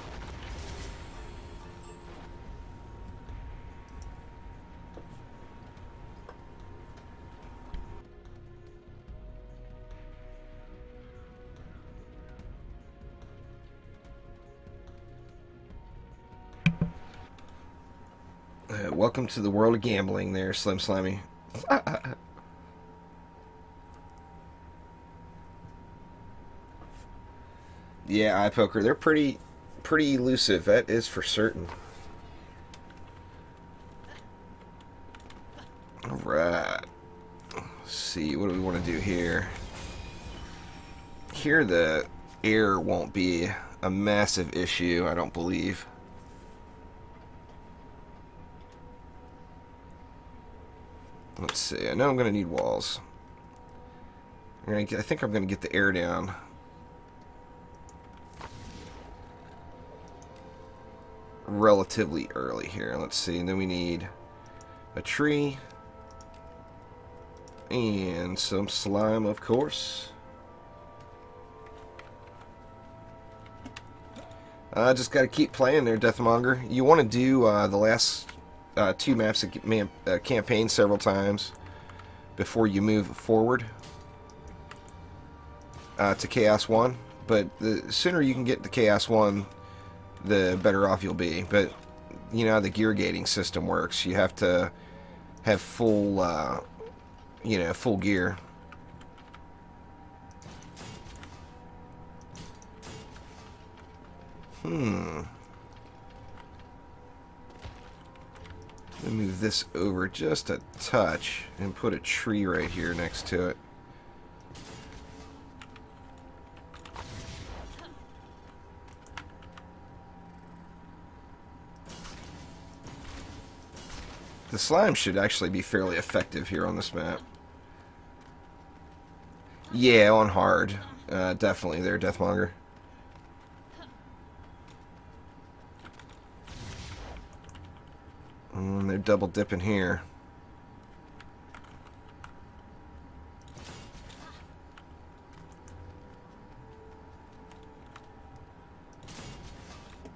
Welcome to the world of gambling there, Slim Slimy. Yeah, eye poker. They're pretty elusive. That is for certain. All right. Let's see. What do we want to do here? Here, the air won't be a massive issue, I don't believe. Let's see. I know I'm going to need walls. I think I'm going to get the air down. Relatively early here. Let's see. And then we need a tree and some slime, of course. I just got to keep playing there, Deathmonger. You want to do the last 2 maps of campaign several times before you move forward to Chaos 1. But the sooner you can get to Chaos 1, the better off you'll be. But you know how the gear gating system works. You have to have full, full gear. Let me move this over just a touch and put a tree right here next to it. The slime should actually be fairly effective here on this map. Yeah, on hard. Definitely there, Deathmonger. They're double dipping here.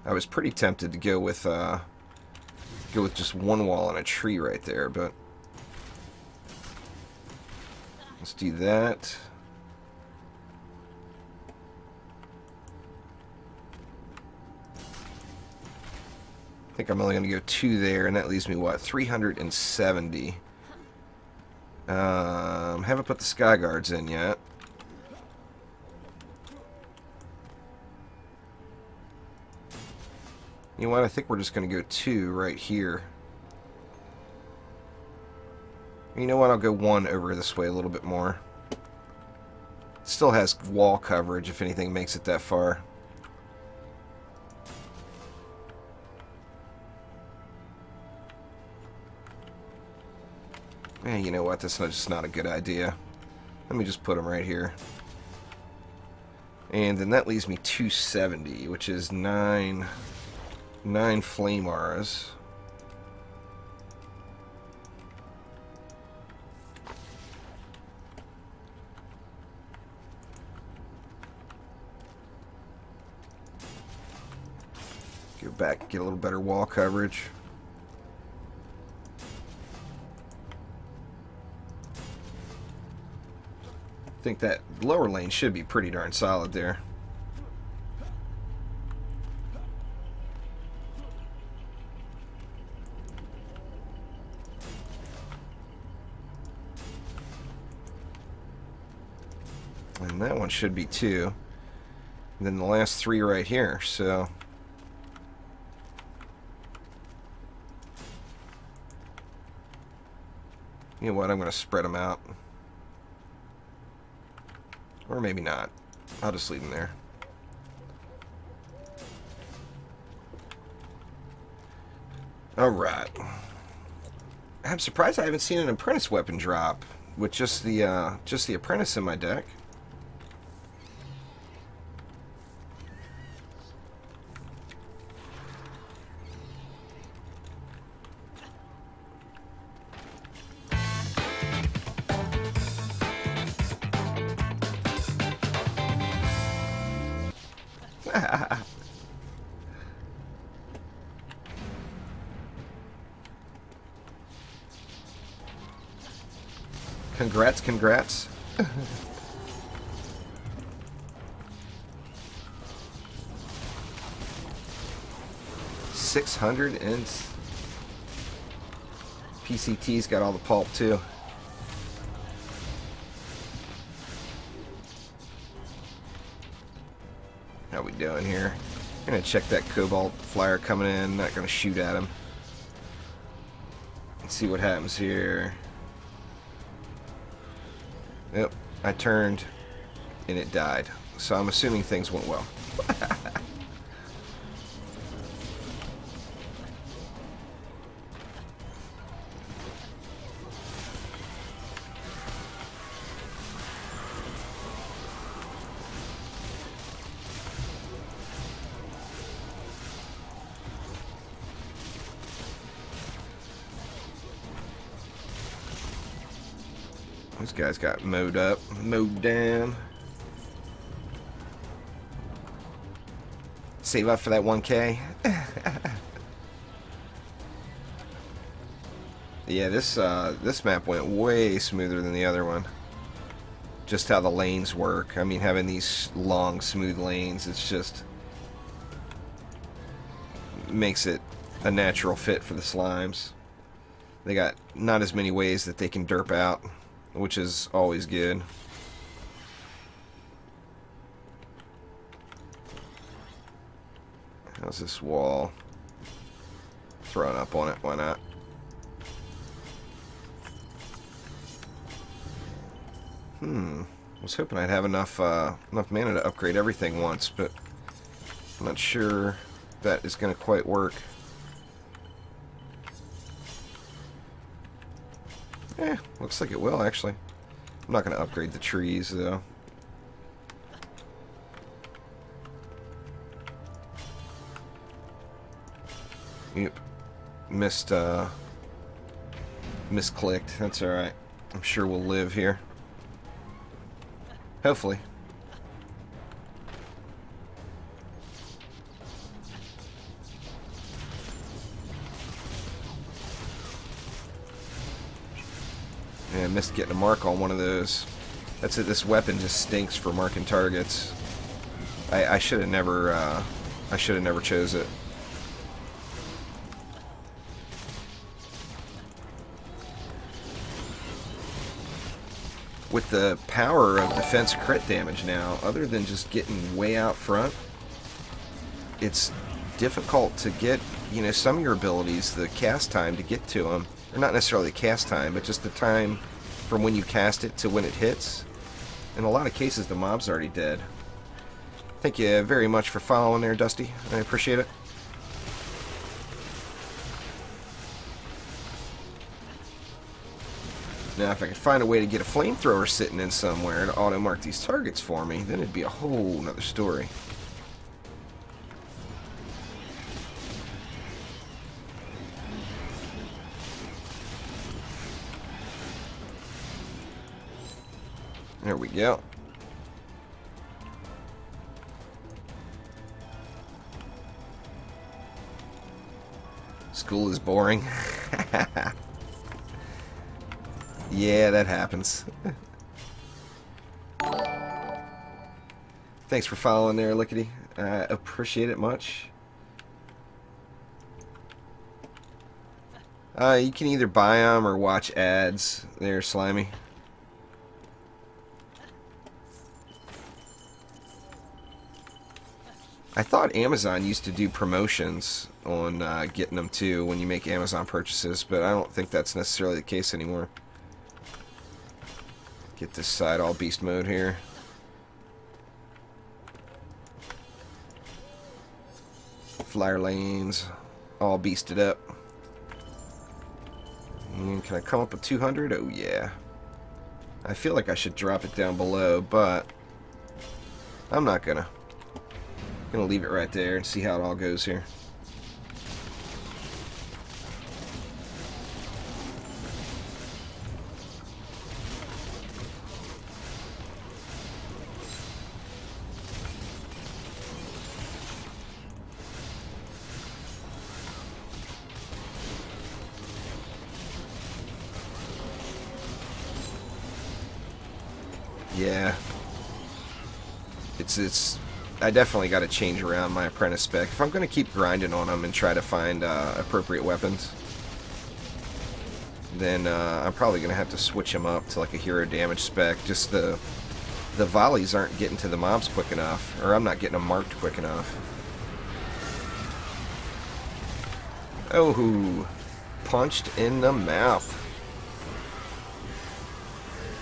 I was pretty tempted to go with just one wall and a tree right there, but let's do that. I think I'm only going to go 2 there, and that leaves me, what, 370. Haven't put the sky guards in yet. You know what, I think we're just going to go 2 right here. You know what, I'll go 1 over this way a little bit more. Still has wall coverage if anything makes it that far. Eh, you know what? That's just not a good idea. Let me just put them right here. And then that leaves me 270, which is 9 flame auras. Go back, get a little better wall coverage. I think that lower lane should be pretty darn solid there. And that one should be 2. And then the last 3 right here, so you know what, I'm going to spread them out. Or maybe not. I'll just leave them there. Alright. I'm surprised I haven't seen an apprentice weapon drop with just the apprentice in my deck. Congrats, congrats. 600 and PCT's got all the pulp too. How we doing here? I'm gonna check that cobalt flyer coming in. Not gonna shoot at him. Let's see what happens here. Yep, I turned and it died. So I'm assuming things went well. This guy's got mowed up, mowed down. Save up for that 1K. Yeah, this map went way smoother than the other one. Just how the lanes work. I mean, having these long, smooth lanes, it's just makes it a natural fit for the slimes. They got not as many ways that they can derp out, which is always good. How's this wall? Throwing up on it, why not? I was hoping I'd have enough mana to upgrade everything once, but I'm not sure that is going to quite work. Looks like it will, actually. I'm not going to upgrade the trees, though. Yep. Misclicked. That's alright. I'm sure we'll live here. Hopefully. Yeah, I missed getting a mark on one of those. That's it. This weapon just stinks for marking targets. I should have never. I should have never chose it. With the power of defense crit damage now, other than just getting way out front, it's difficult to get, you know, some of your abilities, the cast time to get to them, or not necessarily the cast time, but just the time from when you cast it to when it hits. In a lot of cases, the mob's already dead. Thank you very much for following there, Dusty. I appreciate it. Now, if I could find a way to get a flamethrower sitting in somewhere to auto-mark these targets for me, then it'd be a whole nother story. There we go. School is boring. Yeah, that happens. Thanks for following there, Lickety. I appreciate it much. You can either buy them or watch ads there, Slimy. I thought Amazon used to do promotions on getting them too when you make Amazon purchases, but I don't think that's necessarily the case anymore. Get this side all beast mode here. Flyer lanes all beasted up. And can I come up with 200? Oh yeah. I feel like I should drop it down below, but I'm not gonna. I'm gonna leave it right there and see how it all goes here. Yeah, it's. I definitely got to change around my apprentice spec if I'm going to keep grinding on them and try to find appropriate weapons. Then I'm probably going to have to switch them up to like a hero damage spec. Just the volleys aren't getting to the mobs quick enough, or I'm not getting them marked quick enough. Oh, punched in the mouth.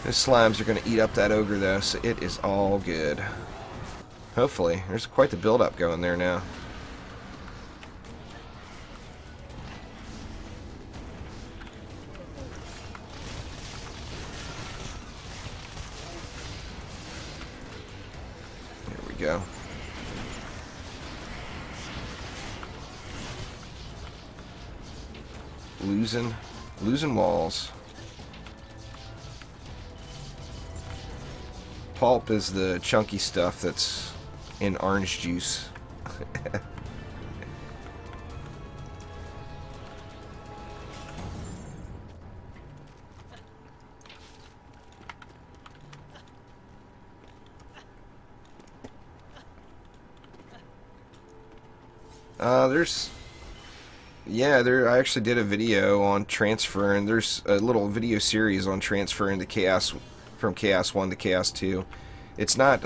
Those slimes are going to eat up that ogre, though, so it is all good. Hopefully. There's quite the build-up going there now. There we go. Losing walls. Pulp is the chunky stuff that's in orange juice. There's... Yeah, I actually did a video on transfer, and there's a little video series on transferring the Chaos from Chaos 1 to Chaos 2. It's not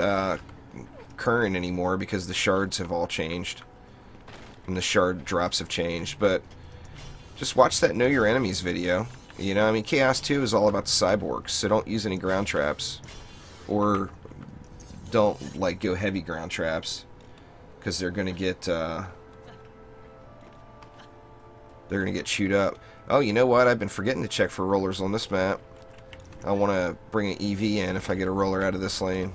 current anymore because the shards have all changed. And the shard drops have changed, but just watch that Know Your Enemies video. You know, I mean, Chaos 2 is all about the cyborgs, so don't use any ground traps. Or don't, like, go heavy ground traps. Because they're gonna get, chewed up. Oh, you know what? I've been forgetting to check for rollers on this map. I want to bring an EV in if I get a roller out of this lane.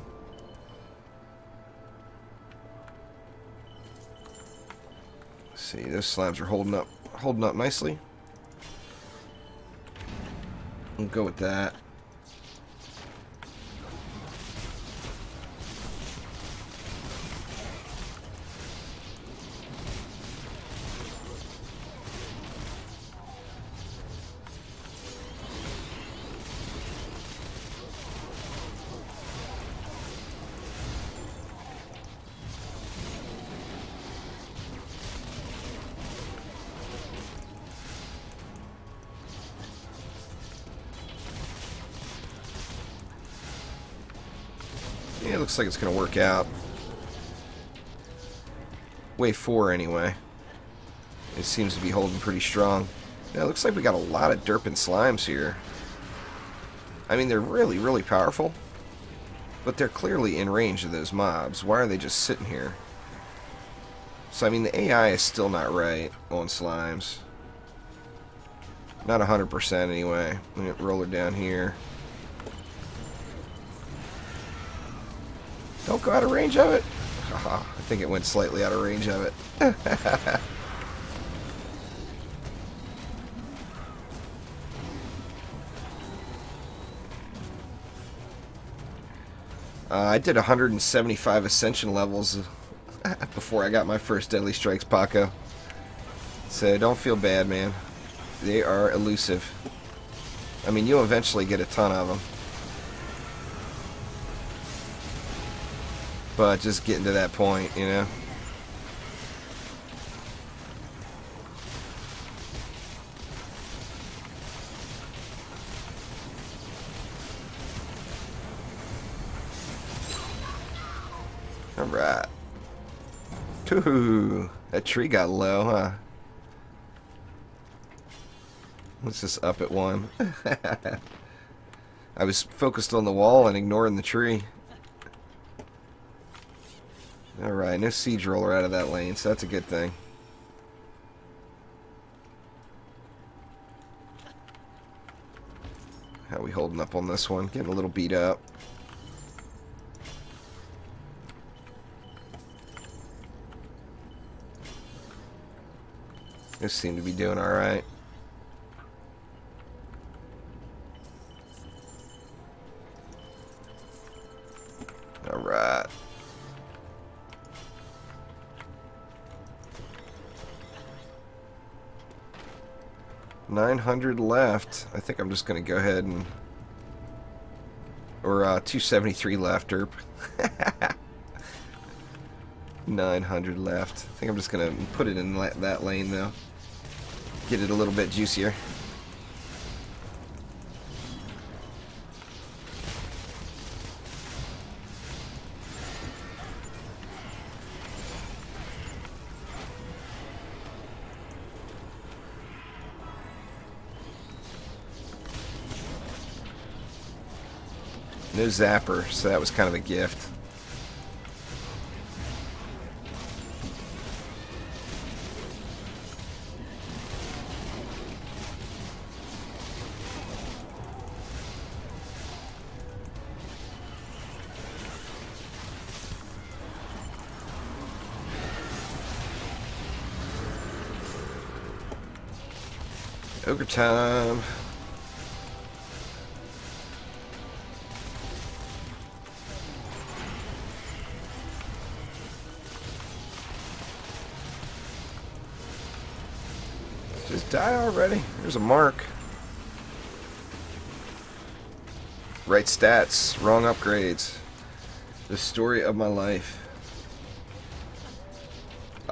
Let's see, those slabs are holding up nicely. We'll go with that. Yeah, it looks like it's going to work out. Wave 4 anyway. It seems to be holding pretty strong. Yeah, it looks like we got a lot of derping slimes here. I mean, they're really, really powerful. But they're clearly in range of those mobs. Why are they just sitting here? So, I mean, the AI is still not right on slimes. Not 100% anyway. I'm going to roll it down here. Don't go out of range of it. Oh, I think it went slightly out of range of it. I did 175 ascension levels before I got my first Deadly Strikes Paco. So don't feel bad, man. They are elusive. I mean, you'll eventually get a ton of them. But just getting to that point, you know. Alright. Ooh, that tree got low, huh? Let's just up at one. I was focused on the wall and ignoring the tree. Alright, no siege roller out of that lane, so that's a good thing. How are we holding up on this one? Getting a little beat up. This seem to be doing alright. Alright. $900 left. I think I'm just going to go ahead and... Or 273 left, derp. 900 left. I think I'm just going to put it in that lane, though. Get it a little bit juicier. No zapper, so that was kind of a gift. Ogre time. Just die already. There's a mark. Right stats, wrong upgrades. The story of my life.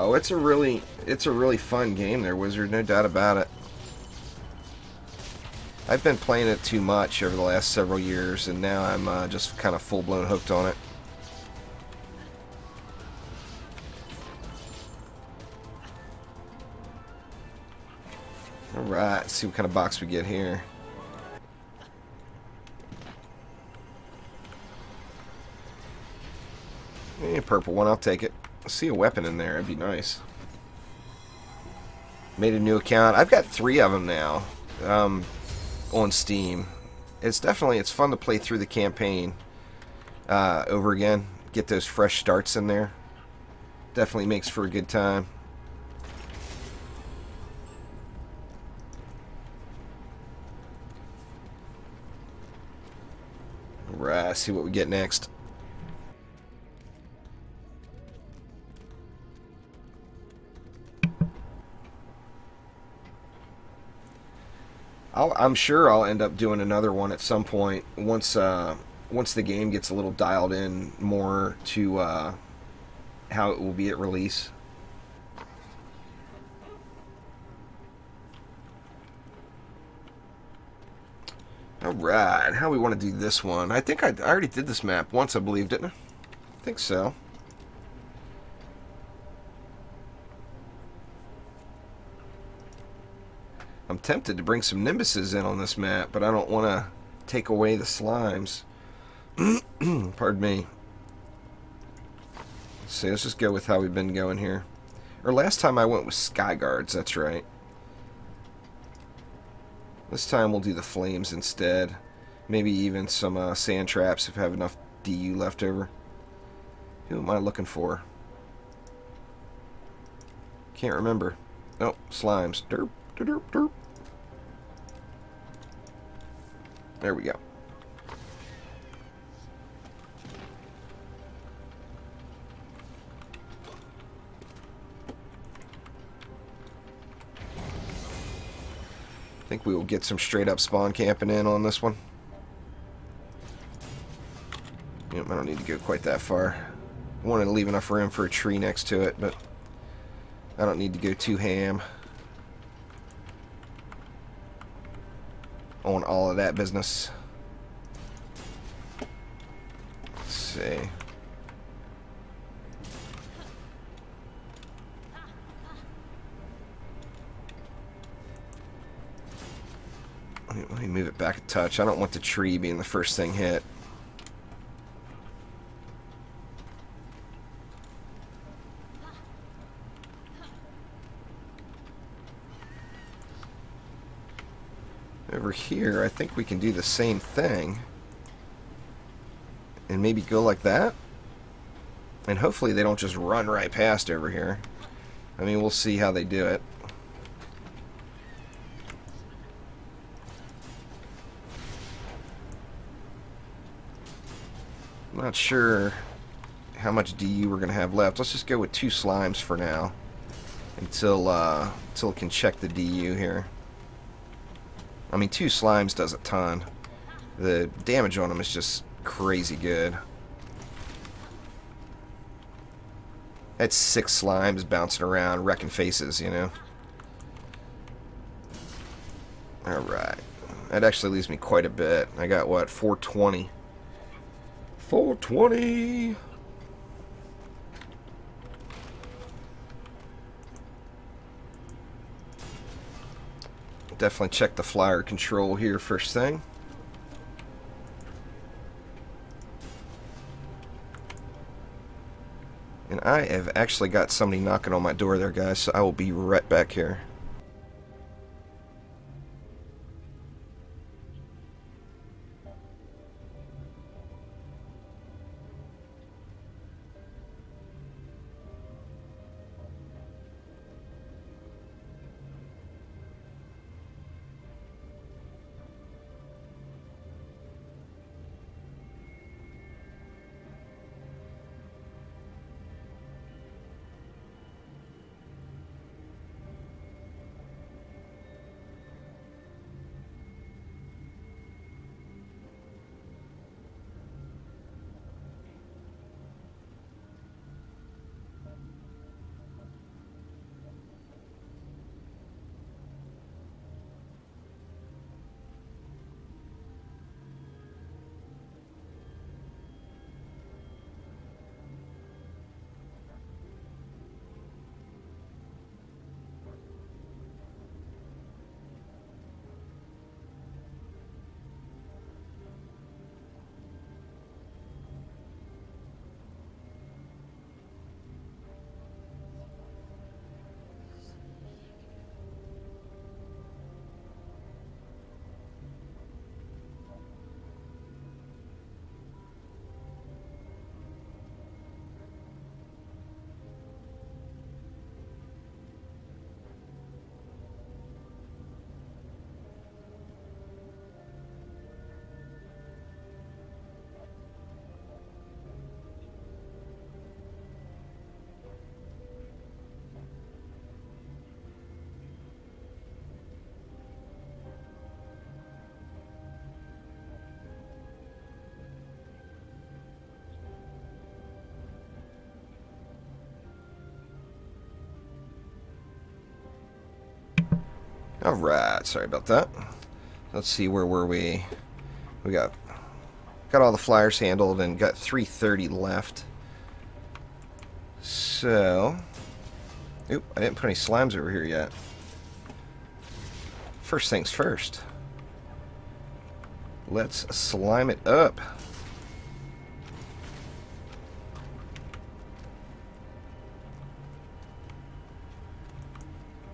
Oh, it's a really fun game there, Wizard, no doubt about it. I've been playing it too much over the last several years, and now I'm just kind of full-blown hooked on it. Alright, let's see what kind of box we get here. Purple one, I'll take it. I see a weapon in there, that'd be nice. Made a new account. I've got 3 of them now on Steam. It's fun to play through the campaign over again. Get those fresh starts in there. Definitely makes for a good time. Alright, see what we get next. I'm sure I'll end up doing another one at some point once the game gets a little dialed in more to how it will be at release. Alright, how we want to do this one? I think I already did this map once, I believe, didn't I? I think so. I'm tempted to bring some Nimbuses in on this map, but I don't want to take away the slimes. Pardon me. So let's just go with how we've been going here. Or last time I went with Sky Guards, that's right. This time we'll do the flames instead. Maybe even some sand traps if I have enough DU left over. Who am I looking for? Can't remember. Oh, slimes. Derp, derp, derp. There we go. I think we will get some straight up spawn camping in on this one. Yep, I don't need to go quite that far. I wanted to leave enough room for a tree next to it, but I don't need to go too ham on all of that business. Let's see. Let me move it back a touch. I don't want the tree being the first thing hit. Over here, I think we can do the same thing. And maybe go like that. And hopefully they don't just run right past over here. I mean, we'll see how they do it. I'm not sure how much DU we're going to have left. Let's just go with 2 slimes for now. Until it can check the DU here. I mean, 2 slimes does a ton. The damage on them is just crazy good. That's 6 slimes bouncing around, wrecking faces, you know. Alright. That actually leaves me quite a bit. I got, what, 420. 420! Definitely check the flyer control here first thing. And I have actually got somebody knocking on my door there, guys, so I will be right back here. Alright, sorry about that. Let's see, where were we? We got all the flyers handled and got 330 left. So, oop, I didn't put any slimes over here yet. First things first. Let's slime it up.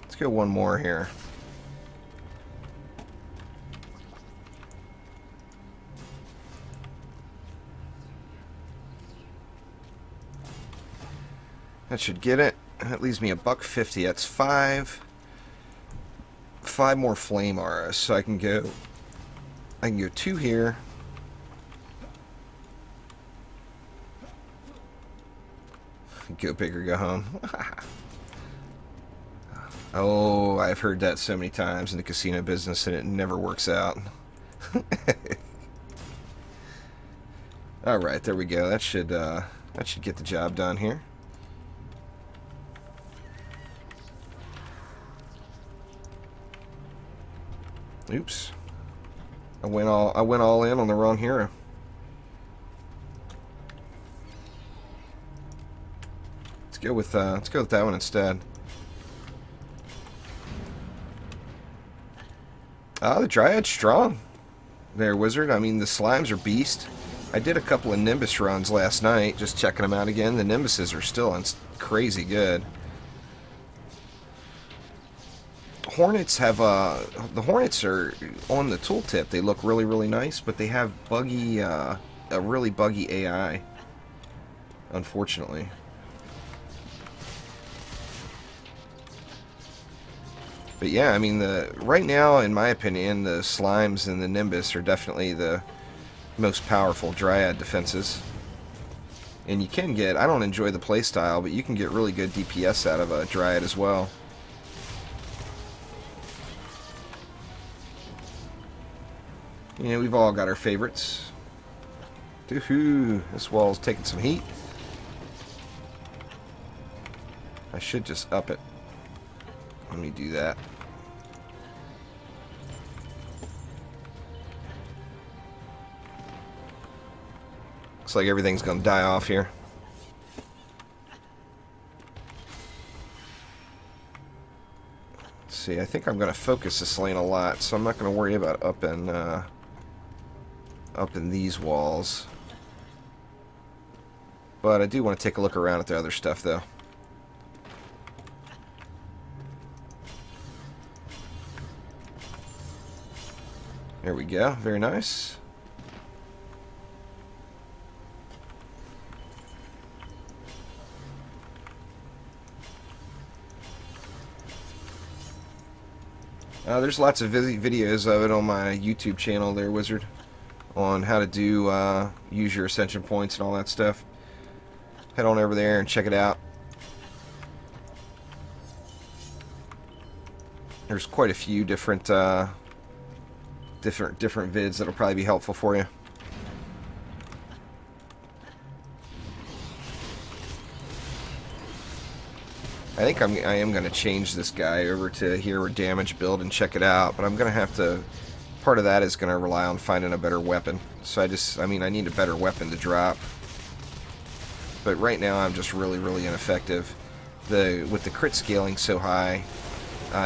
Let's go one more here. That should get it. That leaves me $1.50. That's five more flame auras, so I can go 2 here. Go big or go home. Oh, I've heard that so many times in the casino business, and it never works out. All right, there we go. That should get the job done here. Oops. I went all in on the wrong hero. Let's go with that one instead. The Dryad's strong there, Wizard. I mean, the slimes are beast. I did a couple of Nimbus runs last night, just checking them out again. The Nimbuses are still crazy good. Hornets have the Hornets are on the tooltip. They look really, really nice, but they have a really buggy AI, unfortunately. But yeah, I mean, right now, in my opinion, the Slimes and the Nimbus are definitely the most powerful Dryad defenses. And you can get, I don't enjoy the playstyle, but you can get really good DPS out of a Dryad as well. You know, we've all got our favorites. Doohoo! This wall's taking some heat. I should just up it. Let me do that. Looks like everything's gonna die off here. Let's see, I think I'm gonna focus this lane a lot, so I'm not gonna worry about up in these walls. But I do want to take a look around at the other stuff, though. There we go. Very nice. There's lots of videos of it on my YouTube channel there, Wizard, on how to do use your ascension points and all that stuff. Head on over there and check it out. There's quite a few different different vids that'll probably be helpful for you. I think I am going to change this guy over to hero damage build and check it out, but I'm going to have to, part of that is going to rely on finding a better weapon. So I need a better weapon to drop. But right now I'm just really, really ineffective. With the crit scaling so high,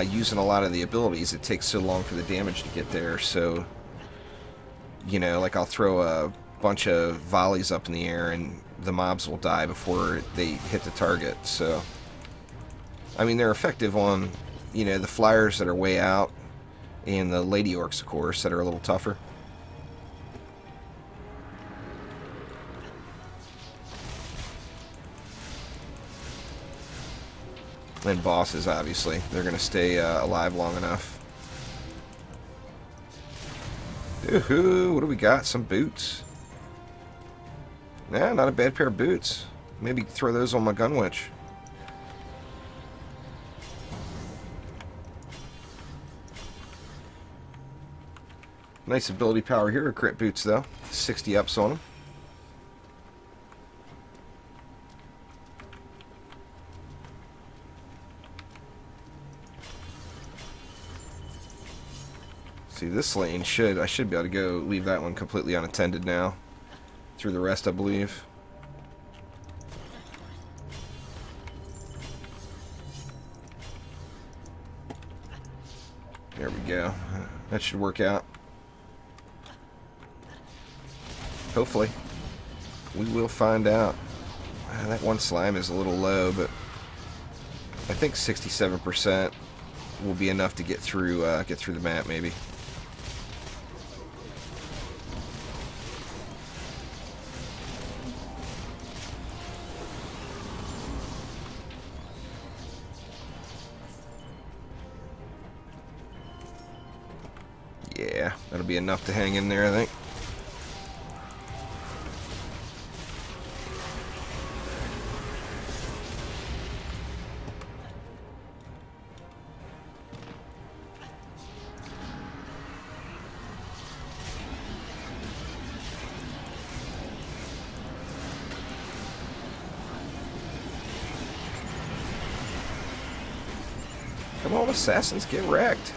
using a lot of the abilities, it takes so long for the damage to get there. So, you know, like I'll throw a bunch of volleys up in the air and the mobs will die before they hit the target. So, I mean, they're effective on, you know, the flyers that are way out and the lady orcs, of course, that are a little tougher. And bosses, obviously. They're going to stay alive long enough. Woohoo! What do we got? Some boots. Nah, not a bad pair of boots. Maybe throw those on my gun witch. Nice ability power here, crit boots though. 60 ups on them. See, this lane I should be able to go leave that one completely unattended now. Through the rest, I believe. There we go. That should work out. Hopefully. We will find out. That one slime is a little low, but I think 67% will be enough to get through the map, maybe. Yeah, that'll be enough to hang in there, I think. Come on, assassins, get wrecked.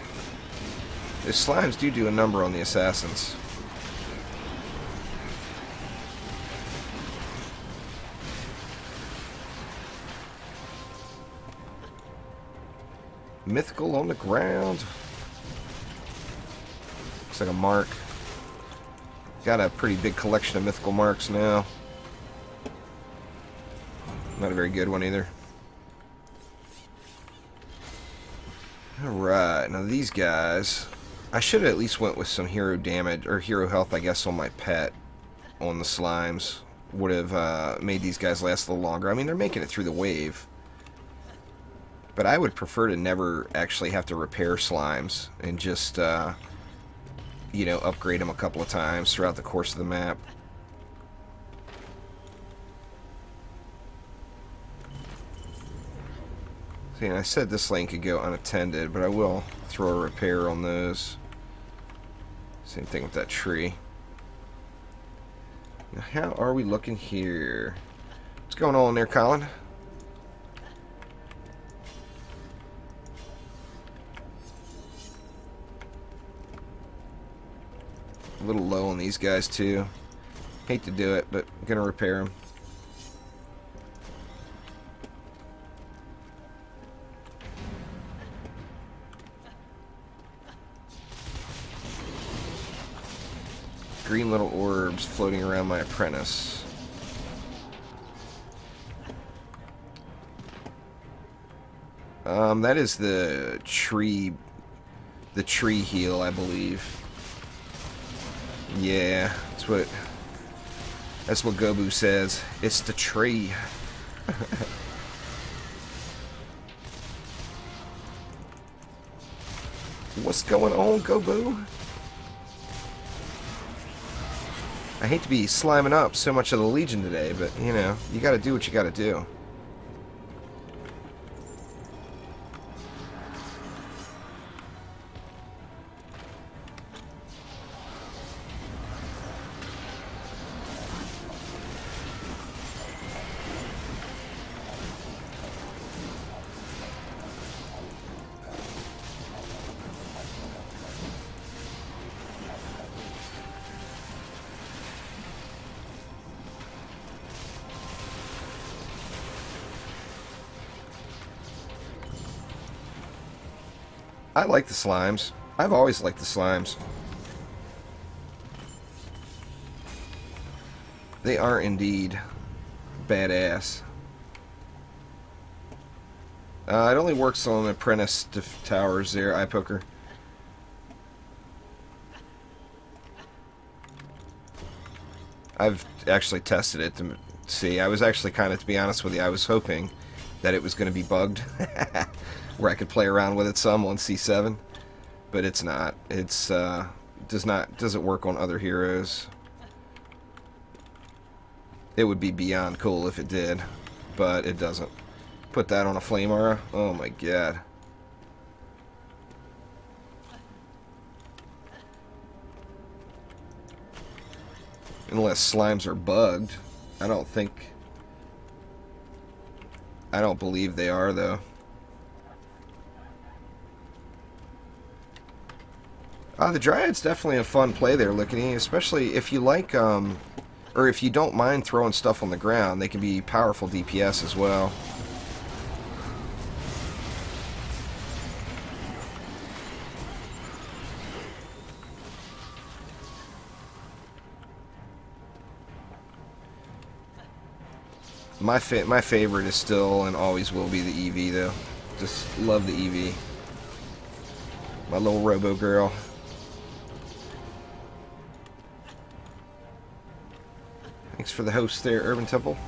These slimes do a number on the assassins. Mythical on the ground. Looks like a mark. Got a pretty big collection of mythical marks now. Not a very good one either. Alright, now these guys, I should have at least went with some hero damage, or hero health, I guess, on my pet, on the slimes. Would have made these guys last a little longer. I mean, they're making it through the wave. But I would prefer to never actually have to repair slimes, and just, you know, upgrade them a couple of times throughout the course of the map. See, and I said this lane could go unattended, but I will throw a repair on those. Same thing with that tree. Now, how are we looking here? What's going on there, Colin? A little low on these guys, too. Hate to do it, but I'm going to repair them. Green little orbs floating around my apprentice. That is the tree heal, I believe. Yeah, that's what Gobu says. It's the tree. What's going on, Gobu? I hate to be sliming up so much of the Legion today, but, you know, you gotta do what you gotta do. I like the slimes. I've always liked the slimes. They are indeed badass. It only works on apprentice towers there, eye poker. I've actually tested it to see. I was actually kind of, to be honest with you, I was hoping that it was going to be bugged. Where I could play around with it some on C7, but it's not. It's doesn't work on other heroes. It would be beyond cool if it did, but it doesn't. Put that on a flame aura. Oh my god. Unless slimes are bugged, I don't believe they are, though. The Dryad's definitely a fun play there, Lickety, especially if you like, or if you don't mind throwing stuff on the ground. They can be powerful DPS as well. My favorite is still and always will be the Eevee, though. Just love the Eevee. My little Robo girl. Thanks for the host there, Urban Temple.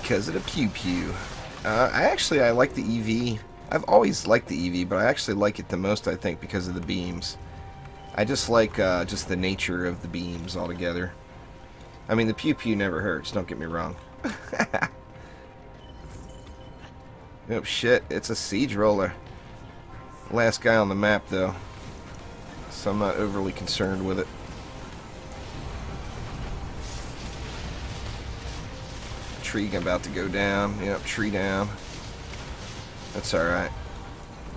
Because of the pew pew. I like the EV. I've always liked the EV, but I actually like it the most, I think, because of the beams. I just like just the nature of the beams altogether. I mean, the pew pew never hurts, don't get me wrong. Oh shit, it's a siege roller. Last guy on the map, though. So I'm not overly concerned with it. Tree about to go down. Yep, tree down. That's alright.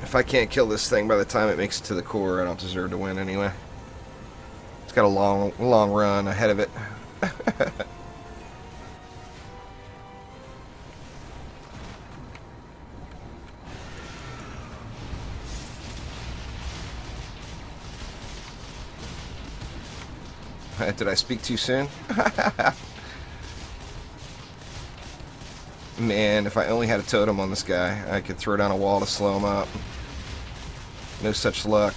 If I can't kill this thing by the time it makes it to the core, I don't deserve to win anyway. It's got a long run ahead of it. Did I speak too soon? Man, if I only had a totem on this guy, I could throw down a wall to slow him up. No such luck.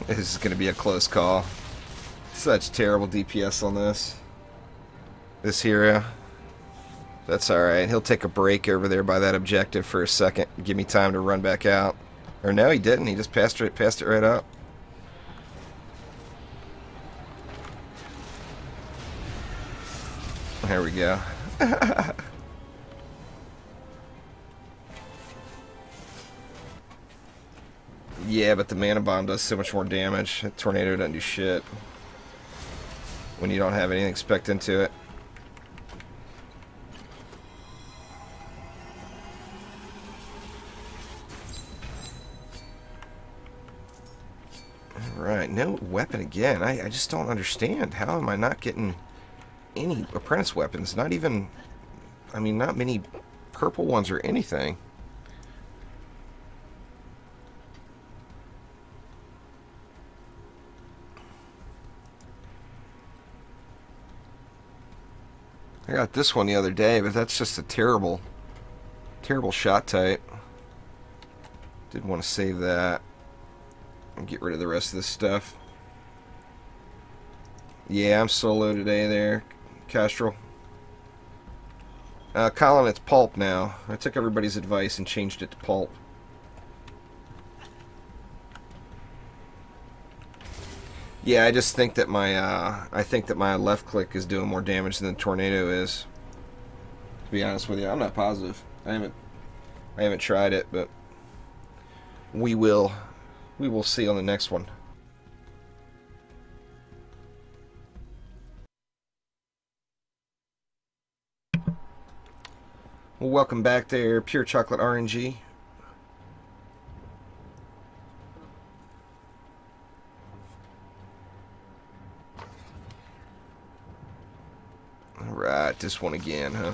This is going to be a close call. Such terrible DPS on this. This hero. That's alright. He'll take a break over there by that objective for a second. Give me time to run back out. Or no, he didn't. He just passed it right up. There we go. Yeah, but the mana bomb does so much more damage. That tornado doesn't do shit when you don't have anything spec'd into it. Alright, no weapon again. I just don't understand. How am I not getting any apprentice weapons? Not even, I mean, not many purple ones or anything. I got this one the other day, but that's just a terrible shot type. Didn't want to save that. And get rid of the rest of this stuff. Yeah, I'm solo today there, Castrol. Colin, it's pulp now. I took everybody's advice and changed it to pulp. Yeah, I just think that my left click is doing more damage than the tornado is. To be honest with you, I'm not positive. I haven't tried it, but we will see on the next one. Well, welcome back there, Pure Chocolate RNG. Alright, this one again, huh?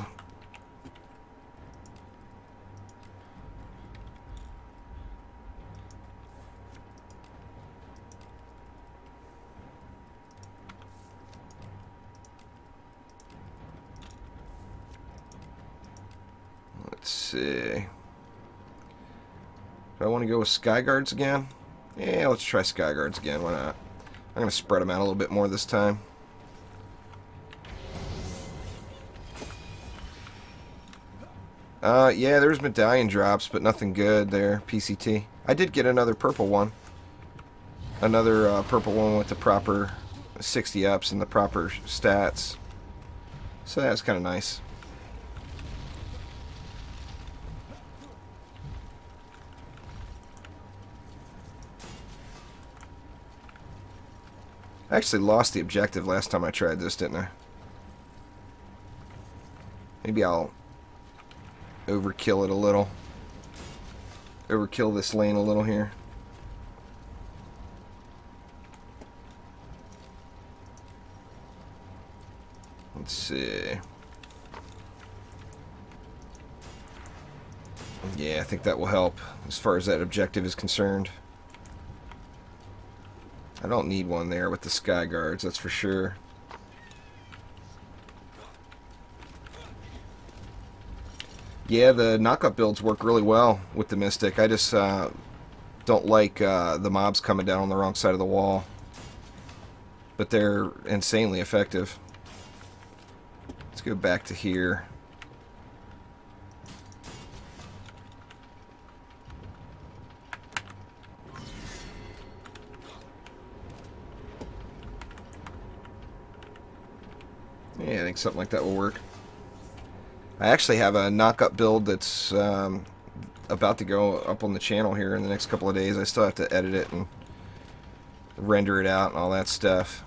Let's see. Do I want to go with Sky Guards again? Yeah, let's try Sky Guards again. Why not? I'm going to spread them out a little bit more this time. Yeah, there's medallion drops, but nothing good there, PCT. I did get another purple one. Another purple one with the proper 60 ups and the proper stats. So that's kind of nice. I actually lost the objective last time I tried this, didn't I? Maybe I'll overkill it a little. Overkill this lane a little here. Let's see. Yeah, I think that will help as far as that objective is concerned. I don't need one there with the sky guards, that's for sure. Yeah, the knockup builds work really well with the Mystic. I just don't like the mobs coming down on the wrong side of the wall. But they're insanely effective. Let's go back to here. Yeah, I think something like that will work. I actually have a knock-up build that's about to go up on the channel here in the next couple of days. I still have to edit it and render it out and all that stuff.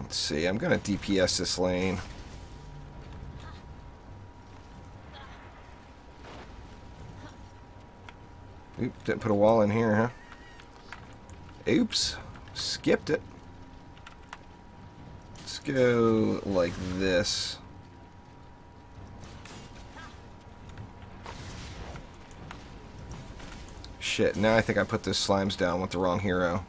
Let's see, I'm going to DPS this lane. Oop, didn't put a wall in here, huh? Oops, skipped it. Let's go like this. Shit, now I think I put those slimes down with the wrong hero.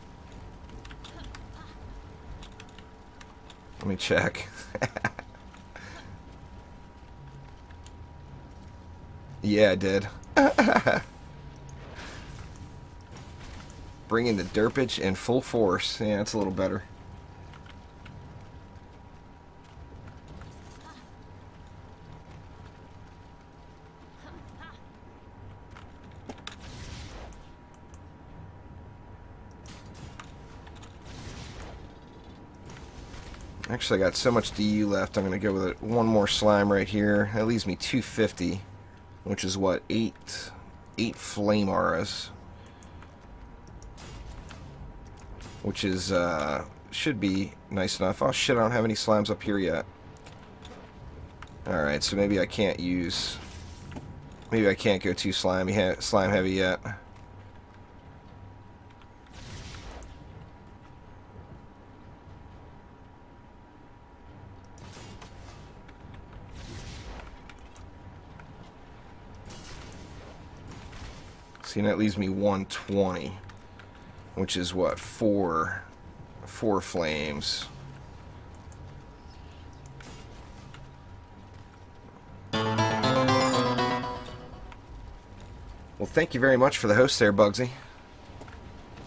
Let me check. Yeah, I did. Bringing the derpage in full force. Yeah, it's a little better. Actually, I got so much DU left, I'm going to go with one more slime right here. That leaves me 250, which is what, 8 flame auras. Which is, should be nice enough. Oh shit, I don't have any slimes up here yet. Alright, so maybe I can't use... Maybe I can't go too slime heavy yet. See, that leaves me 120. Which is what, four flames. Well, thank you very much for the host there, Bugsy.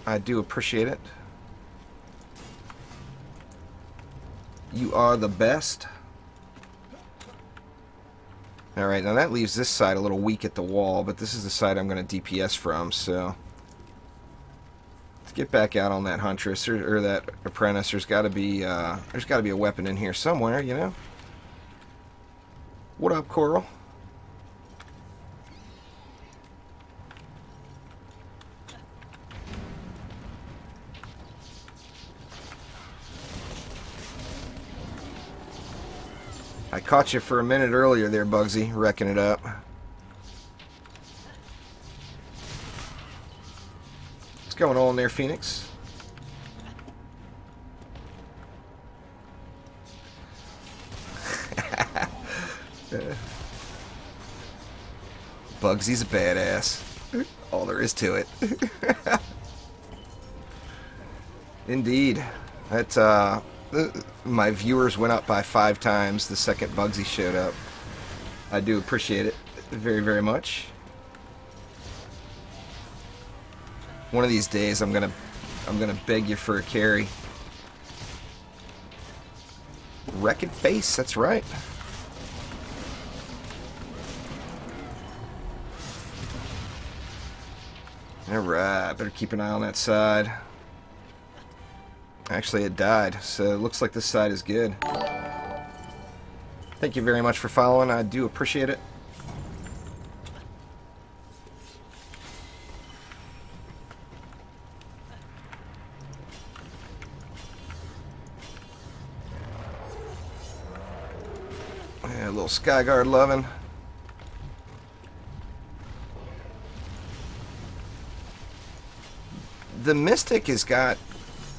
I do appreciate it. You are the best. Alright, now that leaves this side a little weak at the wall, but this is the side I'm going to DPS from, so... Get back out on that huntress or that apprentice. There's got to be a weapon in here somewhere, you know. What up, Coral? I caught you for a minute earlier there, Bugsy, wrecking it up. Going on there, Phoenix? Bugsy's a badass. All there is to it. Indeed. That my viewers went up by 5 times the second Bugsy showed up. I do appreciate it very, very much. One of these days, I'm gonna beg you for a carry. Wrecked face, that's right. Alright, better keep an eye on that side. Actually, it died, so it looks like this side is good. Thank you very much for following. I do appreciate it. Yeah, a little Skyguard loving. The Mystic has got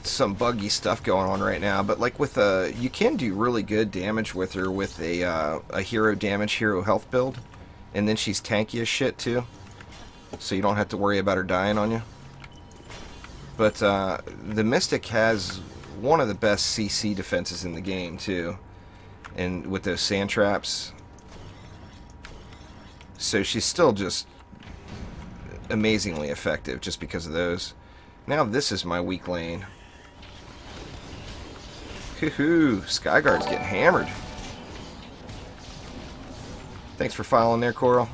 some buggy stuff going on right now, but like with you can do really good damage with her with a hero damage, hero health build, and then she's tanky as shit too, so you don't have to worry about her dying on you. But the Mystic has one of the best CC defenses in the game too, and with those sand traps, so she's still just amazingly effective just because of those. Now this is my weak lane. Hoo-hoo, Skyguard's getting hammered. Thanks for following there, Coral.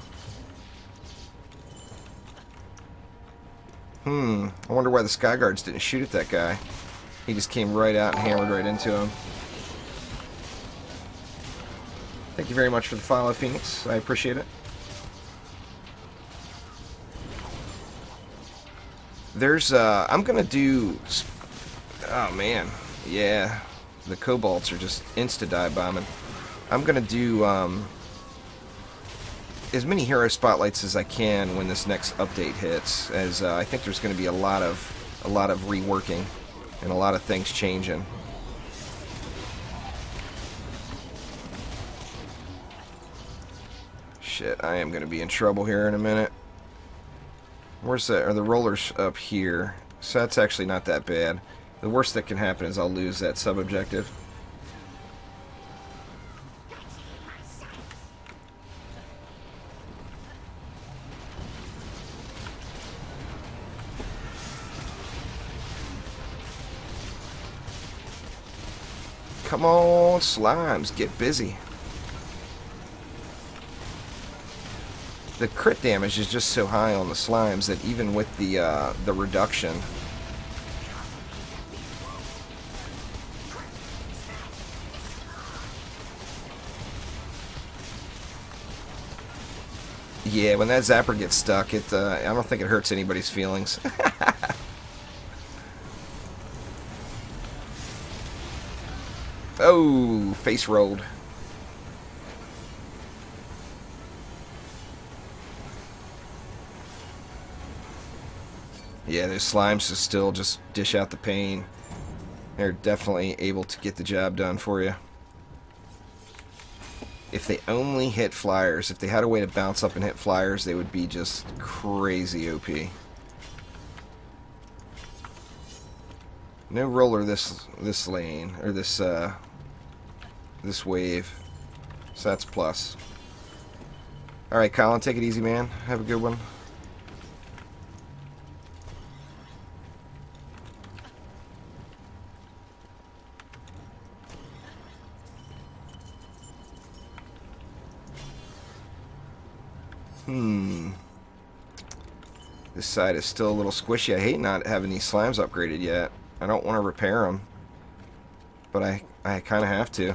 I wonder why the Skyguards didn't shoot at that guy. He just came right out and hammered right into him. Thank you very much for the follow, Phoenix. I appreciate it. There's, I'm gonna do... Oh, man. Yeah. The Kobolds are just insta-dive bombing. I'm gonna do, as many hero spotlights as I can when this next update hits, as I think there's gonna be a lot of reworking and a lot of things changing. Shit, I am gonna be in trouble here in a minute. Where's that? Are the rollers up here? So that's actually not that bad. The worst that can happen is I'll lose that sub-objective. Come on, slimes, get busy. The crit damage is just so high on the slimes that even with the reduction, yeah, when that zapper gets stuck, it I don't think it hurts anybody's feelings. Oh, face rolled. Yeah, those slimes just still just dish out the pain. They're definitely able to get the job done for you. If they only hit flyers, if they had a way to bounce up and hit flyers, they would be just crazy OP. No roller this lane, or this wave. So that's plus. Alright, Colin, take it easy, man. Have a good one. This side is still a little squishy. I hate not having these slimes upgraded yet. I don't want to repair them, but I kind of have to.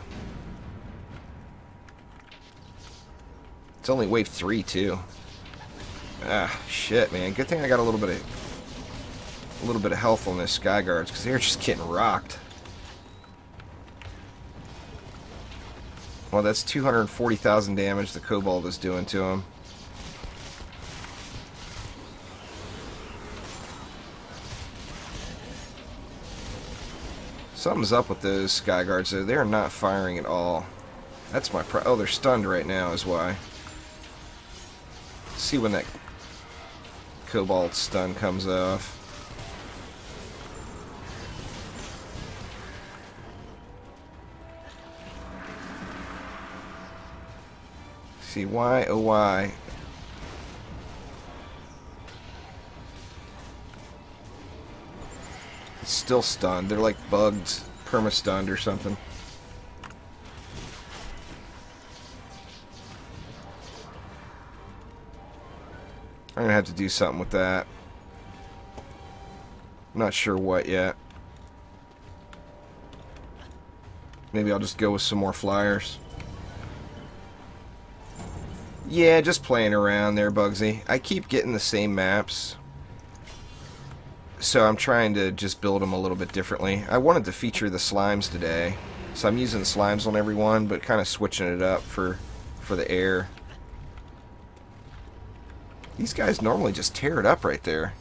It's only wave 3 too. Ah, shit, man. Good thing I got a little bit of health on this Skyguards, because they're just getting rocked. Well, that's 240,000 damage the Kobold is doing to him. Something's up with those Skyguards, though. They're not firing at all. That's my oh, they're stunned right now is why. Let's see when that Kobold stun comes off. See, why, oh why. still stunned. They're like bugged, perma-stunned or something. I'm gonna have to do something with that. I'm not sure what yet. Maybe I'll just go with some more flyers. Yeah, just playing around there, Bugsy. I keep getting the same maps, so I'm trying to just build them a little bit differently. I wanted to feature the slimes today, so I'm using the slimes on every one, but kind of switching it up for the air. These guys normally just tear it up right there.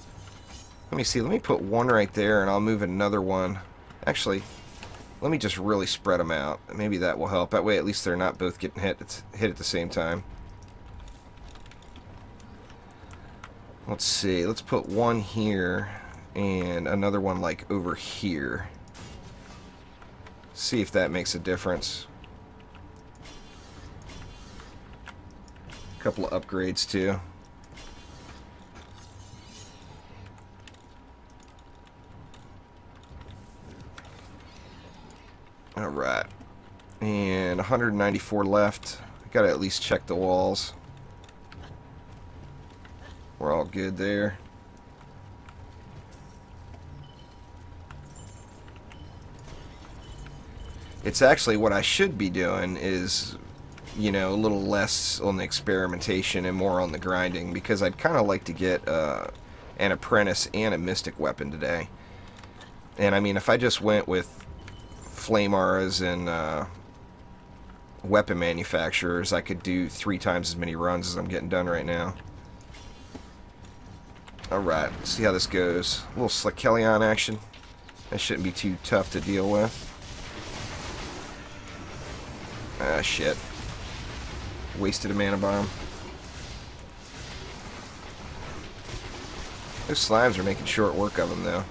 Let me see. Let me put one right there, and I'll move another one. Actually, let me just really spread them out. Maybe that will help. That way, at least they're not both getting hit at the same time. Let's see. Let's put one here and another one like over here. See if that makes a difference. A couple of upgrades too. Alright, and 194 left. Gotta at least check the walls. We're all good there. It's actually what I should be doing is, you know, a little less on the experimentation and more on the grinding, because I'd kind of like to get an apprentice and a mystic weapon today. And I mean, if I just went with flame auras and weapon manufacturers, I could do 3 times as many runs as I'm getting done right now. Alright, let's see how this goes. A little Slickelion action. That shouldn't be too tough to deal with. Ah, shit. Wasted a mana bomb. Those slimes are making short work of them, though.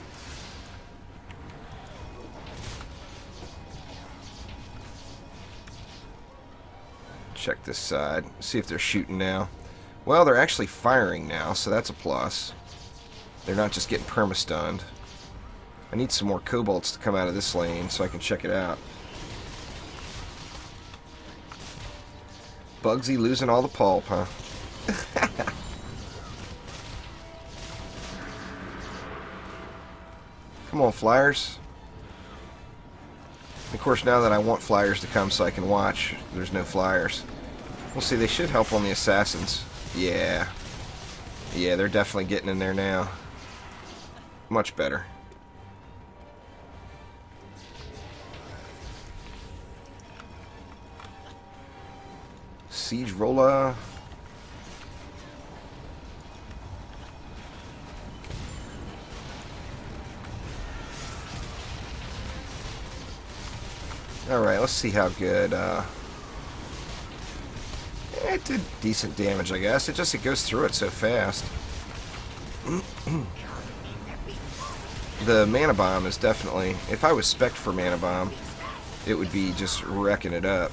Check this side. See if they're shooting now. Well, they're actually firing now, so that's a plus. They're not just getting perma-stunned. I need some more kobolds to come out of this lane so I can check it out. Bugsy losing all the pulp, huh? Come on, flyers. Of course, now that I want flyers to come so I can watch, there's no flyers. We'll see, they should help on the assassins. Yeah. Yeah, they're definitely getting in there now. Much better. Siege Rolla. Alright, let's see how good. It did decent damage, I guess. It goes through it so fast. The mana bomb is definitely, if I was spec'd for mana bomb, it would be just wrecking it up.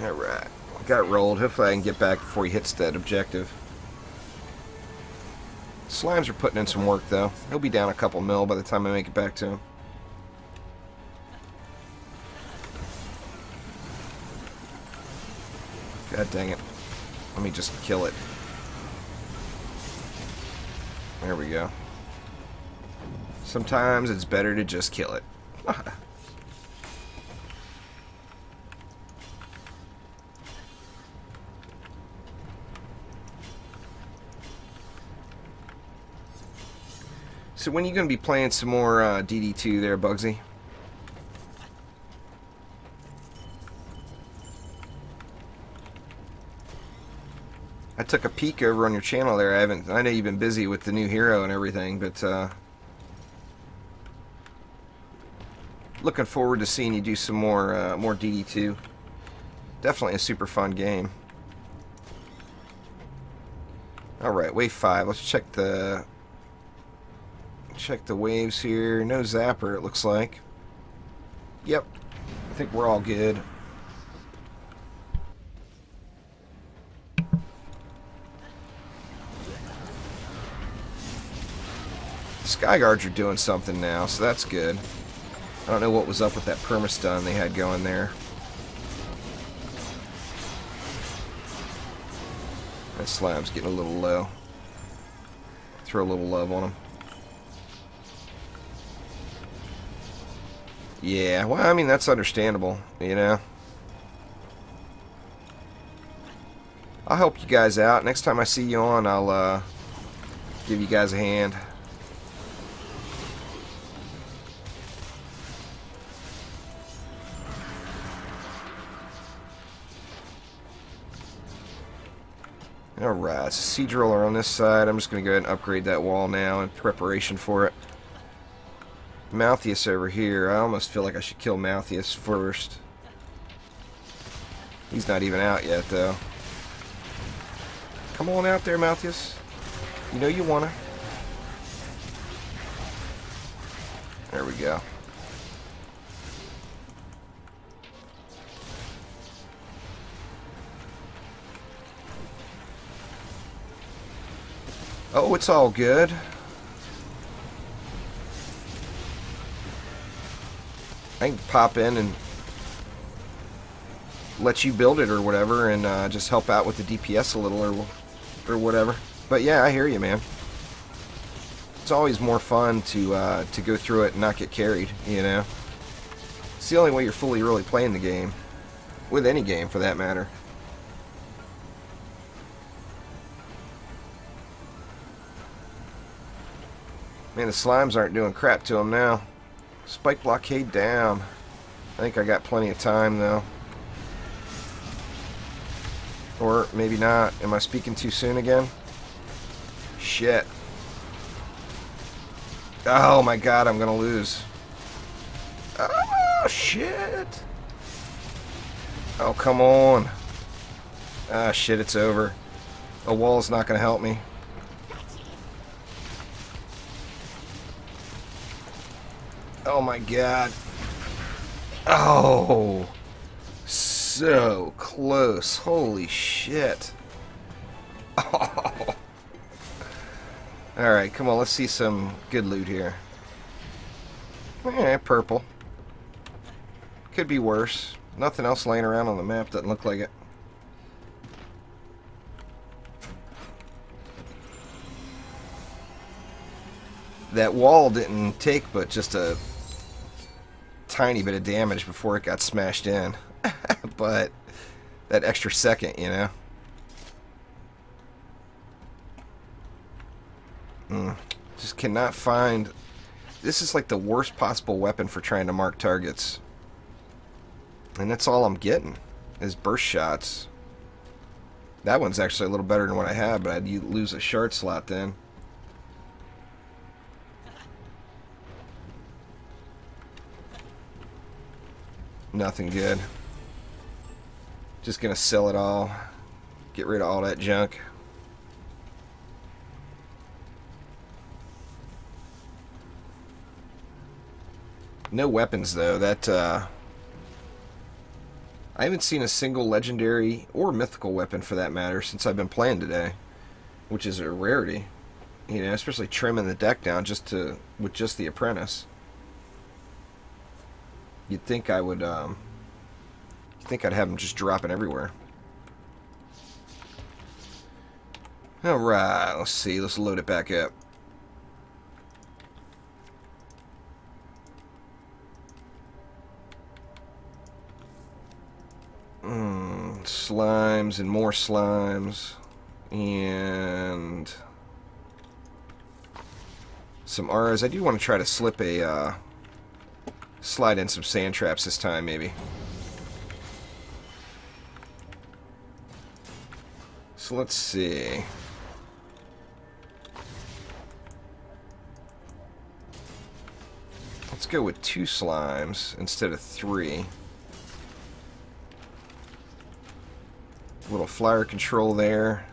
Alright, got rolled. Hopefully I can get back before he hits that objective. Slimes are putting in some work, though. He'll be down a couple mil by the time I make it back to him. God dang it. Let me just kill it. There we go. Sometimes it's better to just kill it. So when are you going to be playing some more DD2 there, Bugsy? I took a peek over on your channel there. I know you've been busy with the new hero and everything, but looking forward to seeing you do some more DD2. Definitely a super fun game. All right, wave 5. Let's check the waves here. No zapper, it looks like. Yep, I think we're all good. Sky Guards are doing something now, so that's good. I don't know what was up with that permastun they had going there. That slime's getting a little low. Throw a little love on him. Yeah, well, I mean, that's understandable, you know. I'll help you guys out. Next time I see you on, I'll give you guys a hand. Alright, so Sea Driller on this side. I'm just going to go ahead and upgrade that wall now in preparation for it. Maltheus over here. I almost feel like I should kill Maltheus first. He's not even out yet, though. Come on out there, Maltheus. You know you wanna. There we go. Oh, it's all good. I can pop in and let you build it or whatever, and just help out with the DPS a little or whatever. But yeah, I hear you, man. It's always more fun to go through it and not get carried, you know. It's the only way you're fully really playing the game, with any game for that matter. Man, the slimes aren't doing crap to them now. Spike blockade down. I think I got plenty of time though. Or maybe not. Am I speaking too soon again? Shit. Oh my god, I'm gonna lose. Oh shit. Oh, come on. Ah shit, it's over. A wall's not gonna help me. Oh my god. Oh, so close. Holy shit. Oh. Alright, come on, let's see some good loot here. Purple. Could be worse. Nothing else laying around on the map, doesn't look like it. That wall didn't take but just a tiny bit of damage before it got smashed in. But that extra second, you know. Just cannot find. This is like the worst possible weapon for trying to mark targets. And that's all I'm getting is burst shots. That one's actually a little better than what I had, but I'd lose a shard slot then. Nothing good. Just gonna sell it all. Get rid of all that junk. No weapons though. That I haven't seen a single legendary or mythical weapon for that matter since I've been playing today, which is a rarity. You know, especially trimming the deck down with just the apprentice. You'd think I would, you'd think I'd have them just dropping everywhere. Alright, let's see. Let's load it back up. Slimes and more slimes. And some auras. I do want to try to slip a, slide in some sand traps this time, maybe. So let's see. Let's go with 2 slimes instead of 3. Little flyer control there.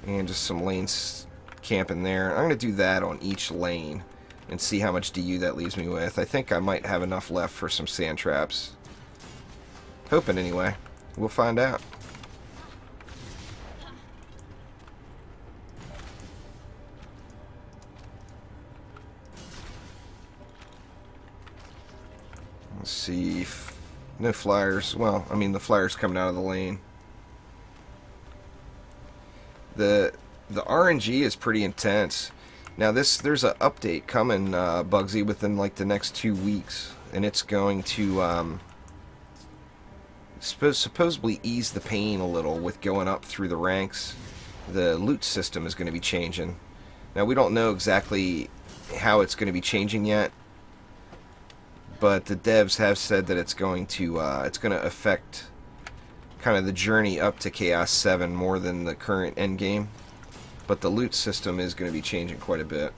And just some lanes camping there. I'm going to do that on each lane and see how much DU that leaves me with. I think I might have enough left for some sand traps. Hoping anyway. We'll find out. No flyers. Well, I mean, the flyers coming out of the lane. The RNG is pretty intense. Now there's an update coming, Bugsy, within like the next 2 weeks, and it's going to supposedly ease the pain a little with going up through the ranks. The loot system is going to be changing. Now we don't know exactly how it's going to be changing yet, but the devs have said that it's going to affect kind of the journey up to Chaos 7 more than the current end game. But the loot system is going to be changing quite a bit.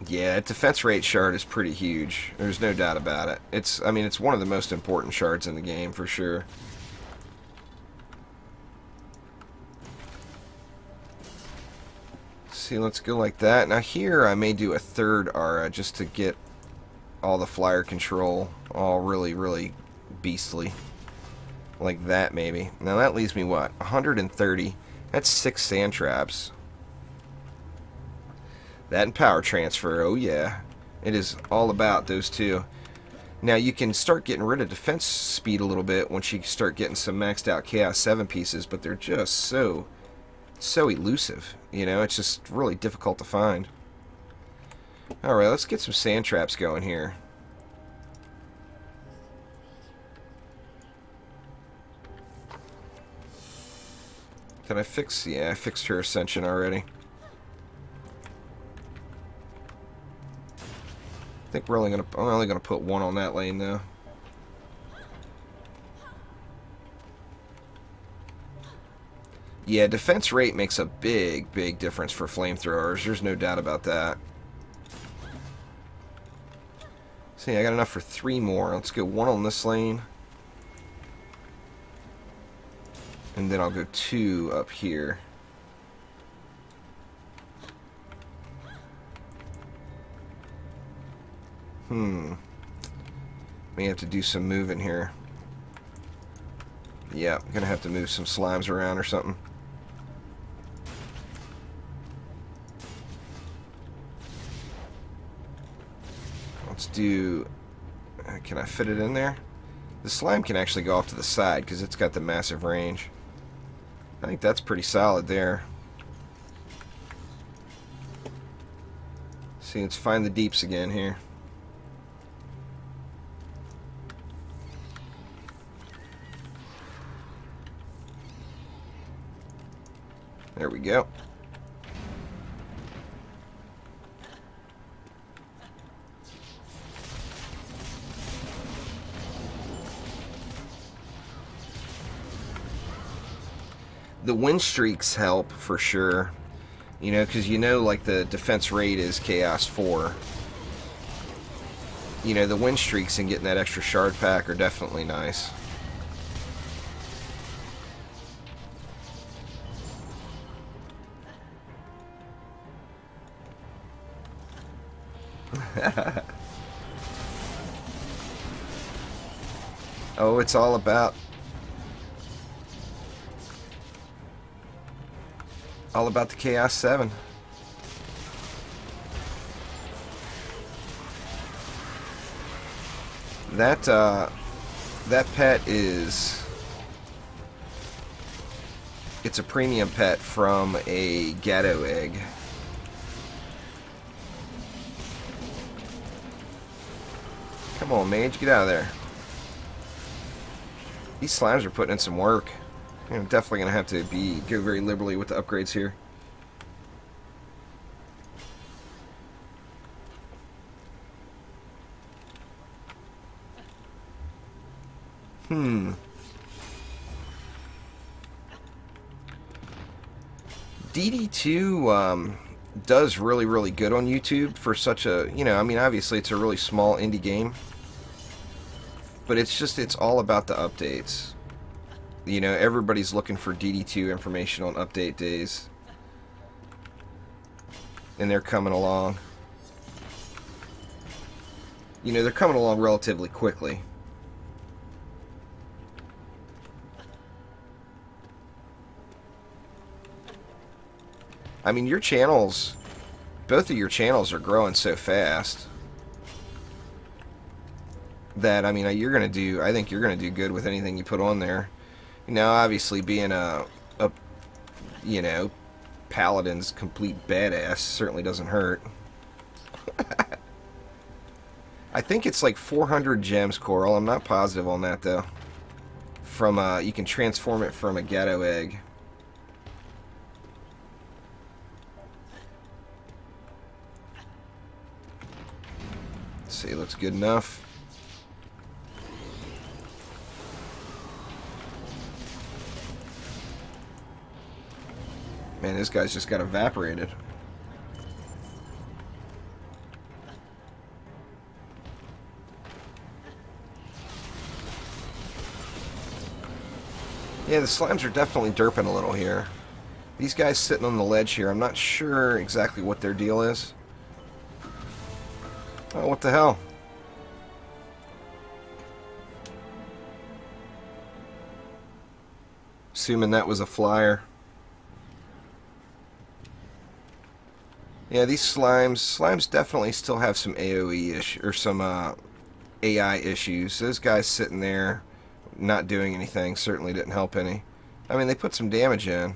Yeah, defense rate shard is pretty huge. There's no doubt about it. I mean, it's one of the most important shards in the game for sure. See, let's go like that. Now here I may do a third aura just to get all the flyer control all really beastly. Like that maybe. Now that leaves me what? 130. That's 6 sand traps. That and power transfer, oh yeah. It is all about those two. Now you can start getting rid of defense speed a little bit once you start getting some maxed out Chaos 7 pieces, but they're just so elusive. You know, it's just really difficult to find. Alright, let's get some sand traps going here. Did I fix? Yeah, I fixed her ascension already. I think I'm only gonna put one on that lane though. Yeah, defense rate makes a big difference for flamethrowers. There's no doubt about that. See, I got enough for 3 more. Let's go 1 on this lane. And then I'll go 2 up here. May have to do some moving here. Yeah, I'm gonna have to move some slimes around or something. Let's do... Can I fit it in there? The slime can actually go off to the side because it's got the massive range. I think that's pretty solid there. See, let's find the deeps again here. There we go. The win streaks help for sure. You know, because you know, like the defense rate is Chaos 4. You know, the win streaks and getting that extra shard pack are definitely nice. Oh, it's all about the Chaos 7. That pet is... It's a premium pet from a Gatto egg. Come on, mage, get out of there. These slimes are putting in some work. I'm definitely going to have to go very liberally with the upgrades here. DD2 does really good on YouTube for such a, you know, I mean, obviously it's a really small indie game, but it's all about the updates. You know, everybody's looking for DD2 information on update days, and they're coming along. You know, they're coming along relatively quickly. I mean, your channels, both of your channels are growing so fast that, I mean, you're gonna do, I think you're gonna do good with anything you put on there. You know, obviously being a you know, Paladin's complete badass certainly doesn't hurt. I think it's like 400 gems, Coral. I'm not positive on that, though. From, you can transform it from a Gato egg. Let's see, looks good enough. Man, this guy's just got evaporated. Yeah, the slimes are definitely derping a little here. These guys sitting on the ledge here, I'm not sure exactly what their deal is. Oh, what the hell? Assuming that was a flyer. Yeah, these slimes definitely still have some AoE issue or some AI issues. Those guys sitting there not doing anything certainly didn't help any. I mean, they put some damage in,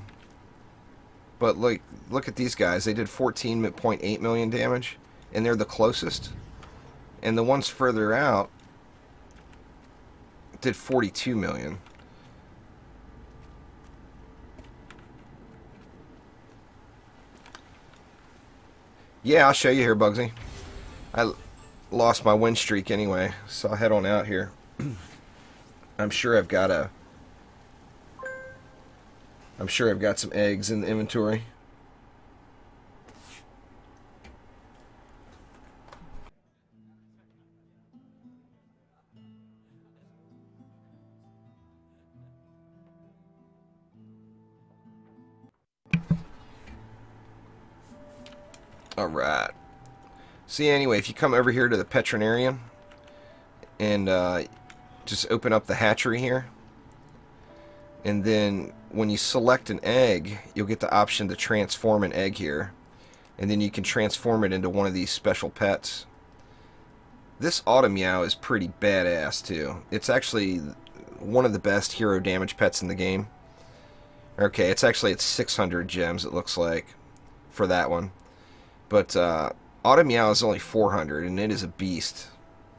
but like, look at these guys. They did 14.8 million damage, and they're the closest. And the ones further out did 42 million. Yeah, I'll show you here, Bugsy. I lost my win streak anyway, so I'll head on out here. I'm sure I've got some eggs in the inventory. Alright. See, anyway, if you come over here to the Petronarium and just open up the hatchery here, and then when you select an egg, you'll get the option to transform an egg here, and then you can transform it into one of these special pets. This Automeow is pretty badass too. It's actually one of the best hero damage pets in the game. Okay, it's actually at 600 gems, it looks like, for that one. But Automeow is only 400, and it is a beast.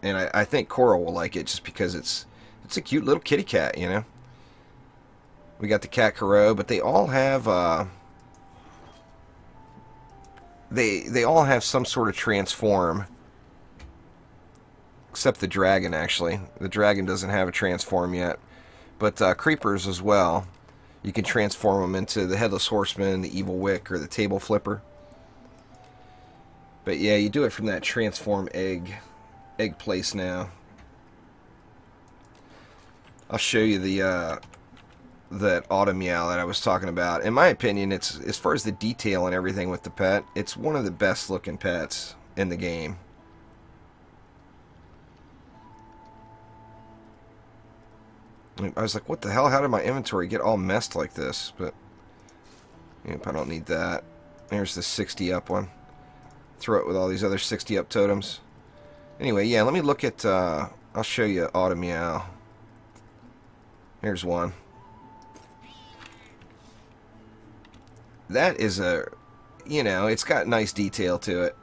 And I think Coral will like it just because it's a cute little kitty cat, you know. We got the Cat Caro, but they all have they all have some sort of transform, except the dragon. Actually, the dragon doesn't have a transform yet, but creepers as well. You can transform them into the Headless Horseman, the Evil Wick, or the Table Flipper. But yeah, you do it from that transform egg place now. I'll show you the that Automeow that I was talking about. In my opinion, it's, as far as the detail and everything with the pet, it's one of the best looking pets in the game. I was like, what the hell? How did my inventory get all messed like this? But yep, I don't need that. There's the 60 up one. Throw it with all these other 60 up totems. Anyway, yeah, let me look at, I'll show you Automeow. Here's one. That is a, you know, it's got nice detail to it.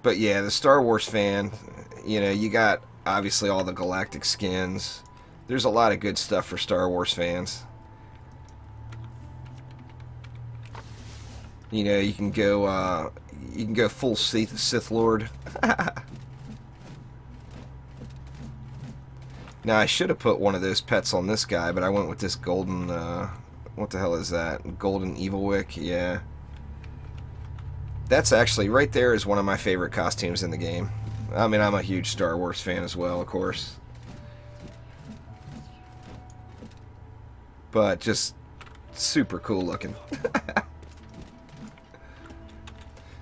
But yeah, the Star Wars fan, you know, you got obviously all the galactic skins. There's a lot of good stuff for Star Wars fans. You know, you can go full Sith Lord. Now, I should have put one of those pets on this guy, but I went with this golden, what the hell is that? Golden Evil Wick, yeah. That's actually, right there is one of my favorite costumes in the game. I mean, I'm a huge Star Wars fan as well, of course. But just super cool looking.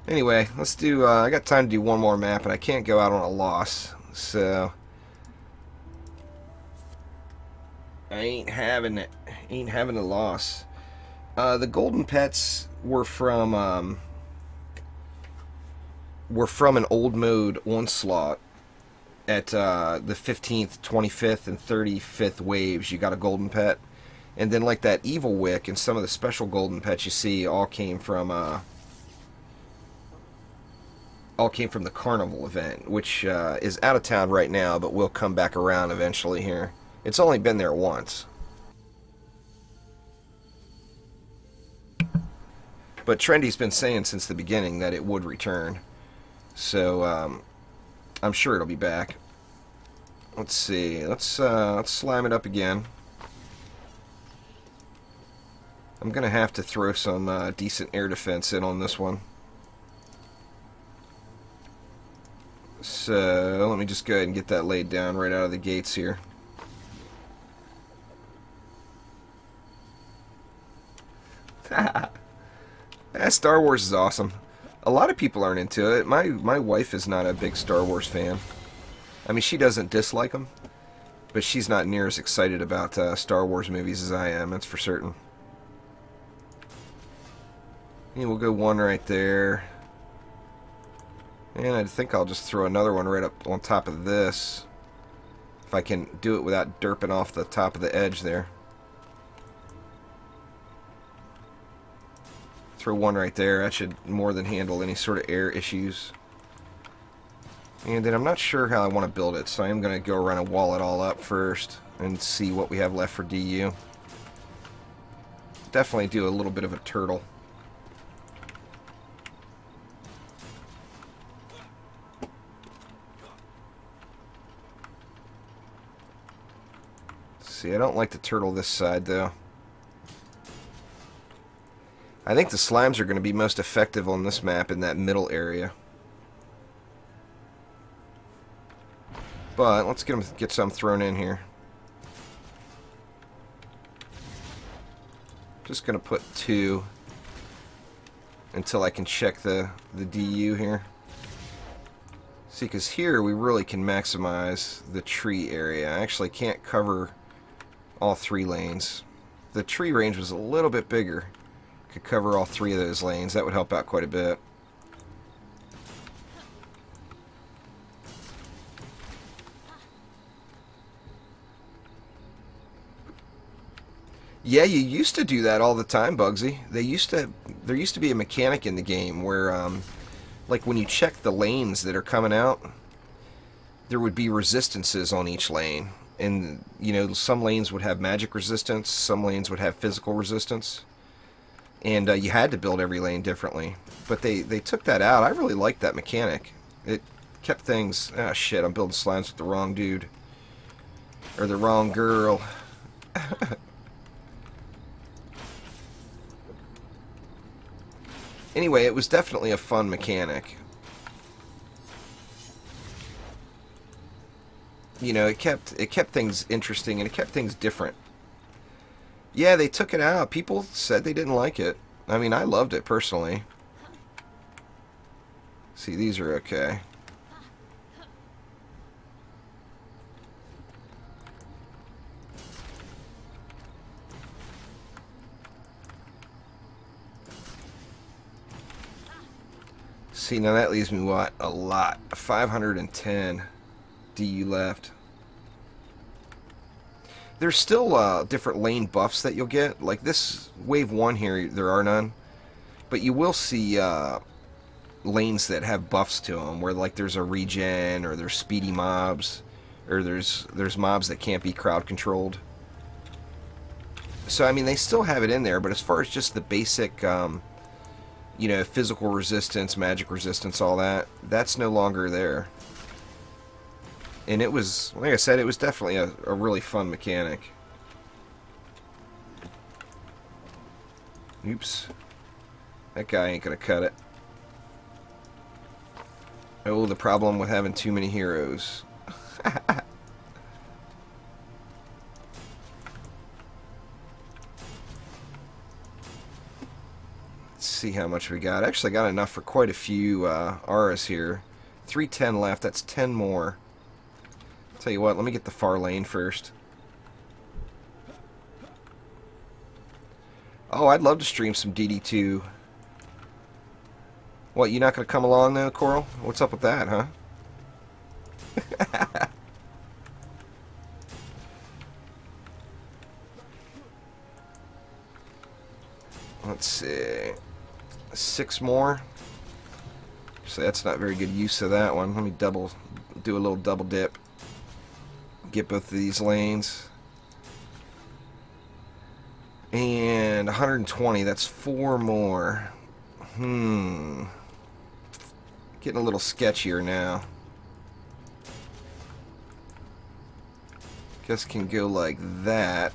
Anyway, let's do, I got time to do one more map, and I can't go out on a loss, so... I ain't having it. Ain't having a loss. The golden pets were from an old mode onslaught. At the 15th, 25th, and 35th waves, you got a golden pet. And then like that evil wick and some of the special golden pets you see all came from the carnival event, which is out of town right now, but will come back around eventually here. It's only been there once. But Trendy's been saying since the beginning that it would return. So I'm sure it'll be back. Let's see. Let's slime it up again. I'm going to have to throw some decent air defense in on this one. So let me just go ahead and get that laid down right out of the gates here. Star Wars is awesome. A lot of people aren't into it. My wife is not a big Star Wars fan. I mean, she doesn't dislike them, but she's not near as excited about Star Wars movies as I am, that's for certain. And we'll go one right there. And I think I'll just throw another one right up on top of this. If I can do it without derping off the top of the edge there. Throw one right there. That should more than handle any sort of air issues. And then I'm not sure how I want to build it, so I am going to go around and wall it all up first and see what we have left for DU. Definitely do a little bit of a turtle. See, I don't like the turtle this side, though. I think the slimes are going to be most effective on this map in that middle area. But let's get some thrown in here. Just going to put 2 until I can check the DU here. See, because here we really can maximize the tree area. I actually can't cover all 3 lanes. The tree range was a little bit bigger. Could cover all 3 of those lanes. That would help out quite a bit. Yeah, you used to do that all the time, Bugsy. There used to be a mechanic in the game where, like when you check the lanes that are coming out, there would be resistances on each lane. And, you know, some lanes would have magic resistance, some lanes would have physical resistance. And you had to build every lane differently. But they took that out. I really liked that mechanic. It kept things... Ah, shit, I'm building slimes with the wrong dude. Or the wrong girl. Anyway, it was definitely a fun mechanic. You know, it kept things interesting and it kept things different. Yeah, they took it out. People said they didn't like it. I mean, I loved it personally. See, these are okay. See, now that leaves me, what? A lot. 510 DU left. There's still different lane buffs that you'll get. Like this wave 1 here, there are none. But you will see lanes that have buffs to them, where like there's a regen, or there's speedy mobs, or there's mobs that can't be crowd controlled. So I mean, they still have it in there, but as far as just the basic, you know, physical resistance, magic resistance, all that, that's no longer there. And it was, like I said, it was definitely a really fun mechanic. Oops. That guy ain't gonna cut it. Oh, the problem with having too many heroes. Let's see how much we got. Actually got enough for quite a few auras here. 310 left, that's 10 more. Tell you what, let me get the far lane first. Oh, I'd love to stream some DD2. What, you not going to come along though, Coral? What's up with that, huh? Let's see. 6 more. So that's not very good use of that one. Let me do a little double dip. Get both of these lanes. And 120, that's 4 more. Getting a little sketchier now. Guess can go like that.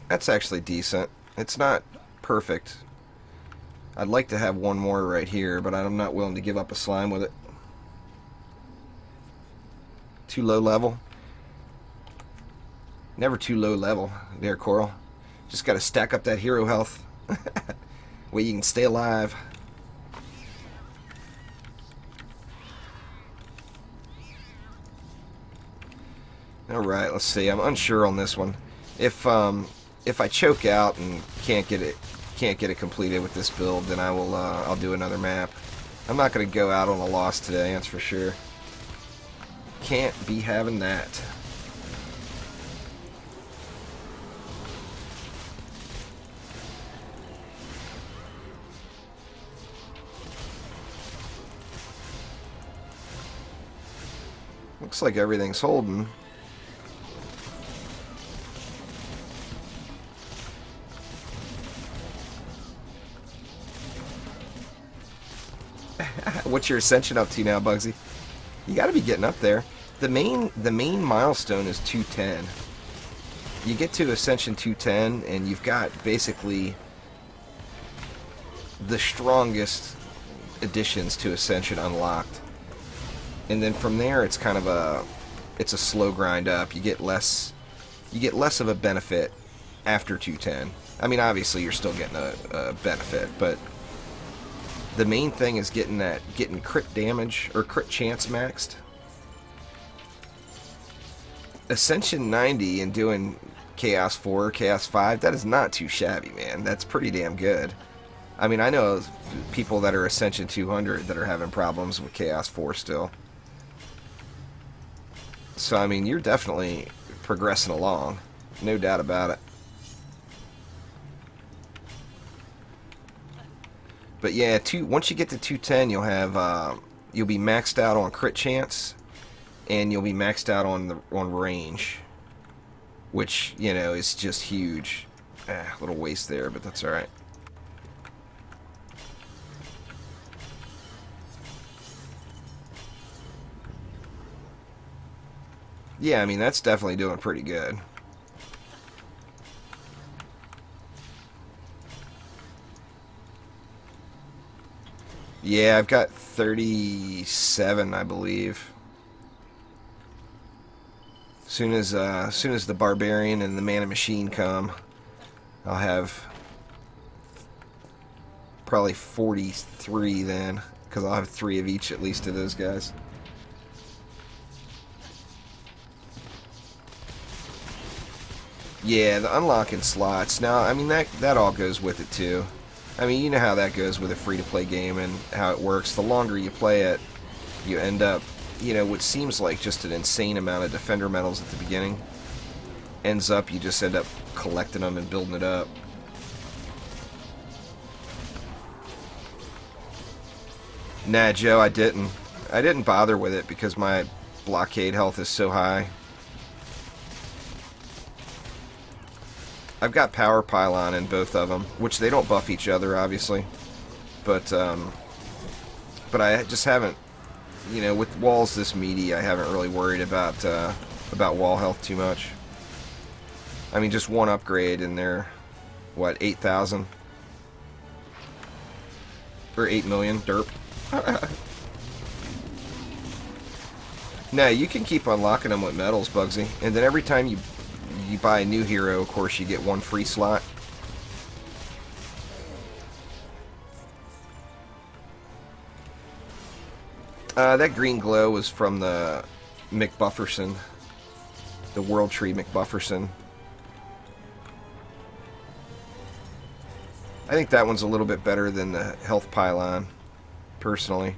That's actually decent. It's not perfect. I'd like to have one more right here, but I'm not willing to give up a slime with it. Too low level. Never too low level there, Coral. Just got to stack up that hero health. Where you can stay alive. Alright, let's see. I'm unsure on this one. If I choke out and can't get it completed with this build, then I'll do another map. I'm not going to go out on a loss today, that's for sure. Can't be having that. Looks like everything's holding. What's your ascension up to now, Bugsy? You got to be getting up there. The main milestone is 210. You get to ascension 210 and you've got basically the strongest additions to ascension unlocked. And then from there it's kind of a slow grind up. You get less of a benefit after 210. I mean, obviously you're still getting a benefit, but the main thing is getting crit damage or crit chance maxed. Ascension 90 and doing Chaos 4, Chaos 5, that is not too shabby, man. That's pretty damn good. I mean, I know people that are Ascension 200 that are having problems with Chaos 4 still. So, I mean, you're definitely progressing along. No doubt about it. But yeah, once you get to 210, you'll be maxed out on crit chance, and you'll be maxed out on range, which, you know, is just huge. A little waste there, but that's all right. Yeah, I mean, that's definitely doing pretty good. Yeah, I've got 37, I believe. Soon as the Barbarian and the Man of Machine come, I'll have probably 43 then, because I'll have 3 of each at least of those guys. Yeah, the unlocking slots. Now, I mean, that all goes with it too. I mean, you know how that goes with a free-to-play game and how it works. The longer you play it, you end up, you know, what seems like just an insane amount of Defender medals at the beginning. Ends up, you just end up collecting them and building it up. Nah, Joe, I didn't. I didn't bother with it because my blockade health is so high. I've got Power Pylon in both of them, which they don't buff each other, obviously. But I just haven't, you know, with walls this meaty, I haven't really worried about wall health too much. I mean, just one upgrade and they're, what, 8,000? Or 8 million, derp. Nah, you can keep unlocking them with medals, Bugsy. And then every time you buy a new hero, of course, you get 1 free slot. That green glow was from the McBufferson. The World Tree McBufferson. I think that one's a little bit better than the health pylon, personally.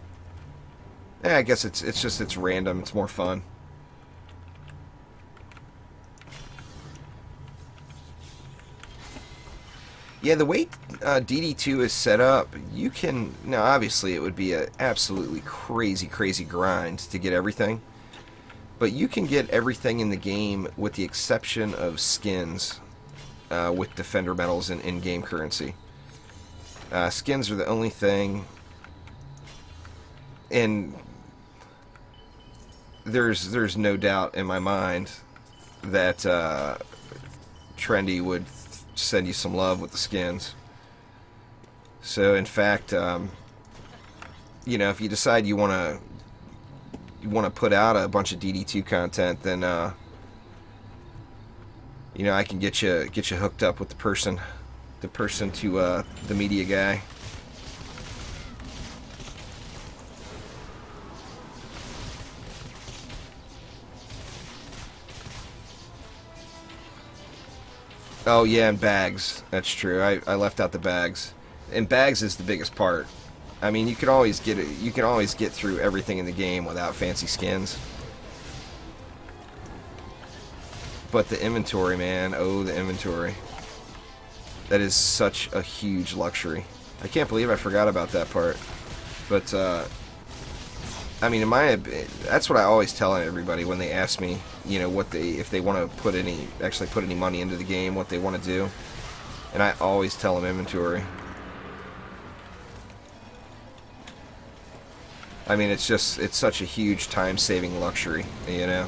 Yeah, I guess it's random. It's more fun. Yeah, the way DD2 is set up, you can... Now, obviously, it would be an absolutely crazy, crazy grind to get everything. But you can get everything in the game with the exception of skins with Defender medals and in-game currency. Skins are the only thing... And there's no doubt in my mind that Trendy would send you some love with the skins. So in fact, you know, if you decide you want to put out a bunch of DD2 content, then you know, I can get you hooked up with the person to the media guy. Oh yeah, and bags. That's true. I left out the bags. And bags is the biggest part. I mean, you can always get it. You can always get through everything in the game without fancy skins. But the inventory, man. Oh, the inventory. That is such a huge luxury. I can't believe I forgot about that part. But I mean, that's what I always tell everybody when they ask me, you know, if they want to actually put any money into the game, what they want to do. And I always tell them inventory. I mean, it's such a huge time-saving luxury, you know.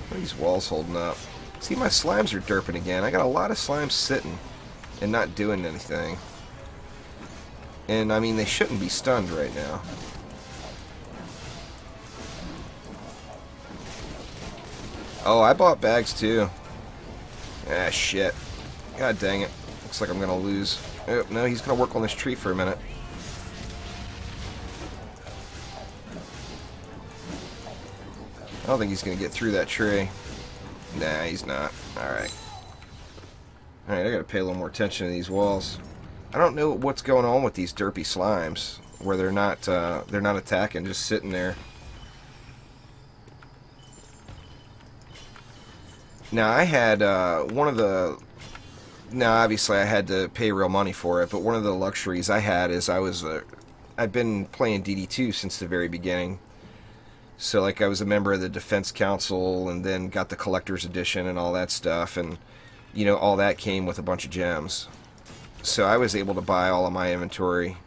What are these walls holding up? See, my slimes are derping again. I got a lot of slimes sitting and not doing anything. And, I mean, they shouldn't be stunned right now. Oh, I bought bags, too. Ah, shit. God dang it. Looks like I'm going to lose. Oh, no, he's going to work on this tree for a minute. I don't think he's going to get through that tree. Nah, he's not. Alright. Alright, I got to pay a little more attention to these walls. I don't know what's going on with these derpy slimes, where they're not attacking, just sitting there. Now I had one of the. Now obviously I had to pay real money for it, but one of the luxuries I had is I've been playing DD2 since the very beginning. So like I was a member of the Defense Council, and then got the Collector's Edition and all that stuff, and you know, all that came with a bunch of gems. So I was able to buy all of my inventory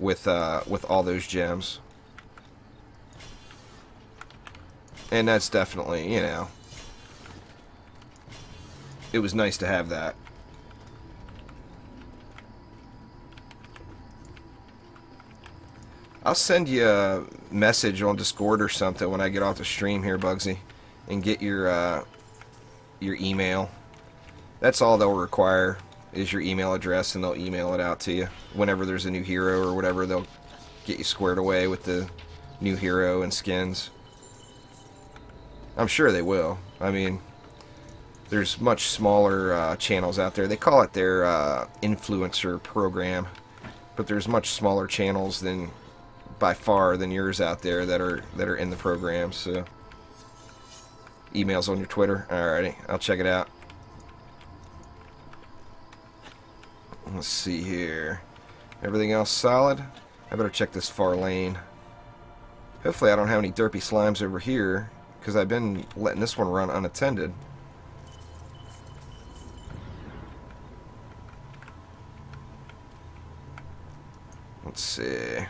with all those gems. And that's definitely, you know, it was nice to have that. I'll send you a message on Discord or something when I get off the stream here, Bugsy, and get your email. That's all they'll require is your email address, and they'll email it out to you whenever there's a new hero or whatever. They'll get you squared away with the new hero and skins. I'm sure they will. I mean, there's much smaller channels out there. They call it their influencer program, but there's much smaller channels than by far than yours out there that are in the program. So emails on your Twitter. Alrighty, I'll check it out. Let's see here. Everything else solid? I better check this far lane. Hopefully I don't have any derpy slimes over here, because I've been letting this one run unattended. Let's see.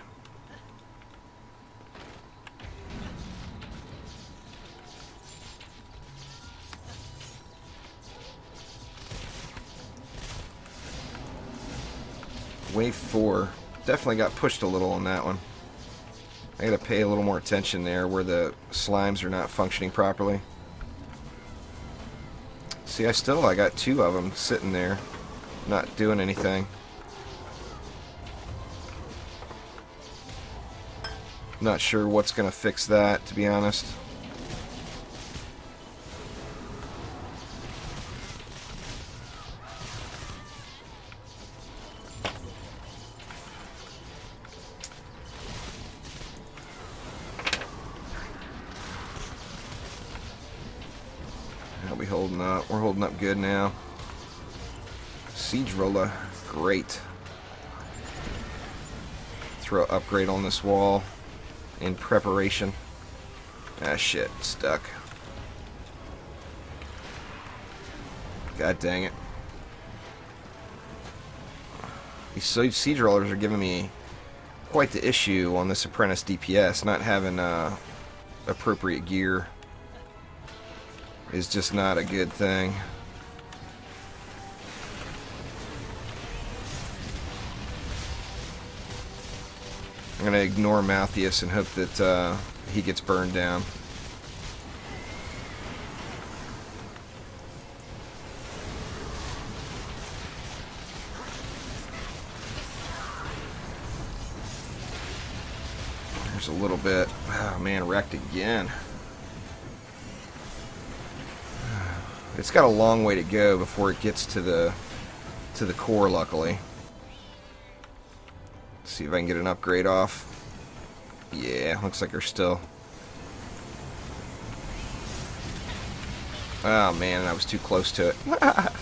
Wave 4. Definitely got pushed a little on that one. I gotta pay a little more attention there where the slimes are not functioning properly. See, I got 2 of them sitting there, not doing anything. Not sure what's gonna fix that, to be honest. holding up? We're holding up good now. Siege roller, great. Throw upgrade on this wall in preparation. Ah, shit, stuck. God dang it. These siege rollers are giving me quite the issue on this apprentice DPS. Not having appropriate gear is just not a good thing. I'm going to ignore Malthius and hope that he gets burned down. There's a little bit. Oh man, wrecked again. It's got a long way to go before it gets to the core, luckily. Let's see if I can get an upgrade off. Yeah, looks like they're still. Oh man, I was too close to it. At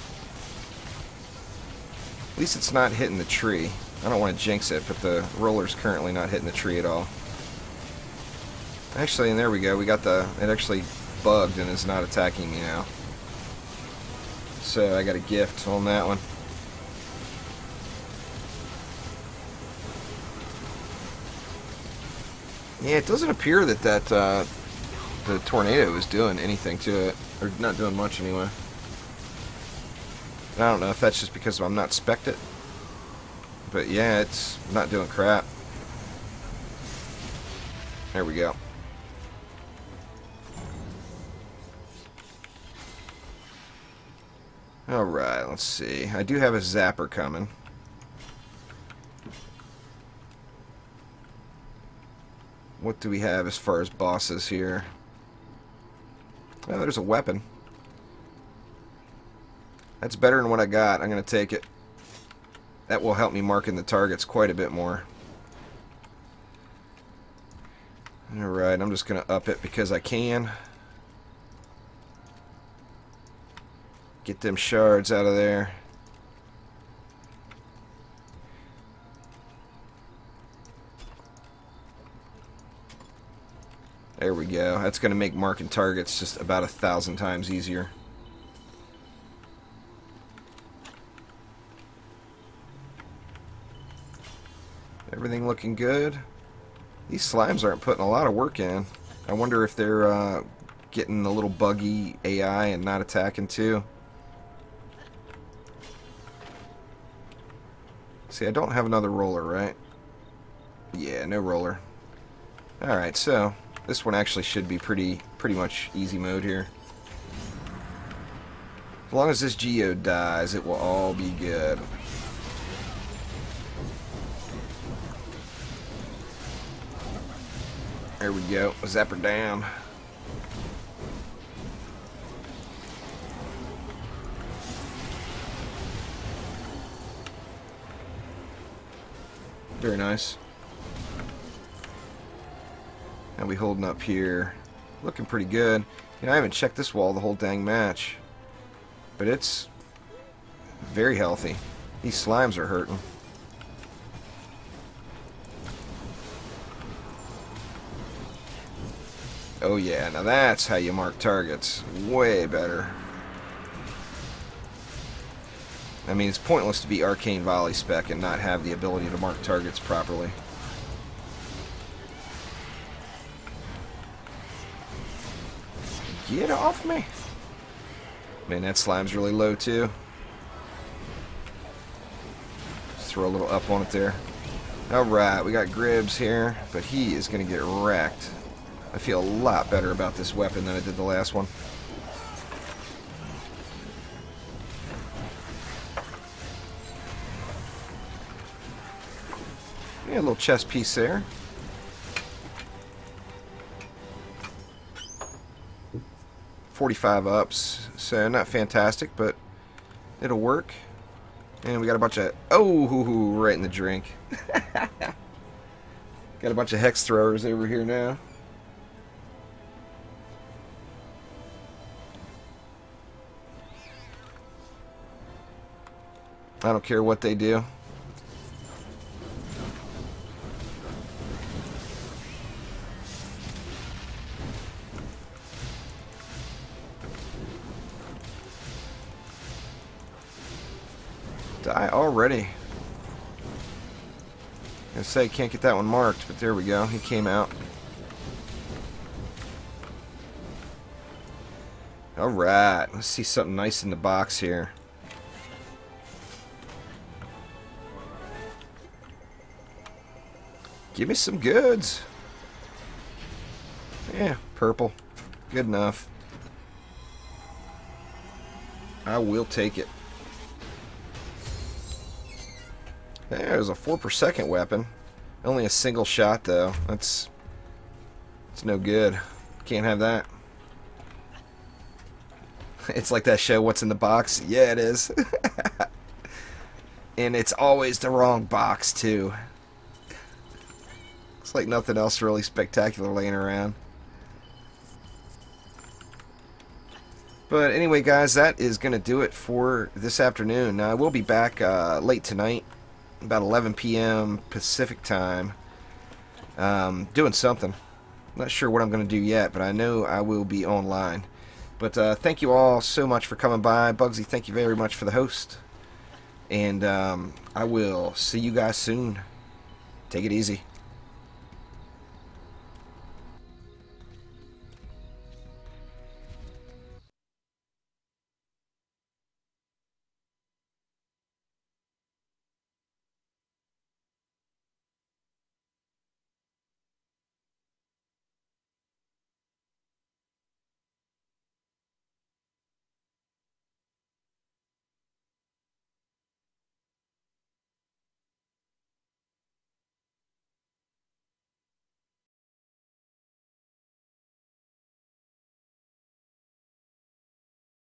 least it's not hitting the tree. I don't want to jinx it, but the roller's currently not hitting the tree at all. Actually, and there we go. We got the. It actually bugged and is not attacking me now. So I got a gift on that one. Yeah, it doesn't appear that the tornado is doing anything to it, or not doing much anyway. I don't know if that's just because I'm not spec'd it, but yeah, it's not doing crap. There we go. Alright, let's see. I do have a zapper coming. What do we have as far as bosses here? Oh, there's a weapon. That's better than what I got. I'm going to take it. That will help me marking the targets quite a bit more. Alright, I'm just going to up it because I can. Get them shards out of there. There we go. That's going to make marking targets just about 1,000 times easier. Everything looking good. These slimes aren't putting a lot of work in. I wonder if they're getting a little buggy AI and not attacking too. See, I don't have another roller, right? Yeah, no roller. Alright, so this one actually should be pretty much easy mode here. As long as this geode dies, it will all be good. There we go. Zap her down. Very nice. How we holding up here? Looking pretty good. You know, I haven't checked this wall the whole dang match, but it's very healthy. These slimes are hurting. Oh yeah, now that's how you mark targets. Way better. I mean, it's pointless to be Arcane Volley spec and not have the ability to mark targets properly. Get off me! Man, that slime's really low too. Just throw a little up on it there. Alright, we got Gribbs here, but he is going to get wrecked. I feel a lot better about this weapon than I did the last one. Yeah, a little chest piece there. $45 ups, so not fantastic, but it'll work. And we got a bunch of right in the drink. Got a bunch of hex throwers over here now. I don't care what they do. Die already. I say can't get that one marked, but there we go. He came out. Alright, let's see something nice in the box here. Give me some goods. Yeah, purple. Good enough. I will take it. There's a 4 per second weapon. Only a single shot though. It's no good. Can't have that. It's like that show, What's in the Box? Yeah, it is. And it's always the wrong box too. It's like nothing else really spectacular laying around. But anyway, guys, that is going to do it for this afternoon. Now, I will be back late tonight, about 11 p.m. Pacific time, doing something. Not sure what I'm going to do yet, but I know I will be online. But thank you all so much for coming by. Bugsy, thank you very much for the host. And I will see you guys soon. Take it easy.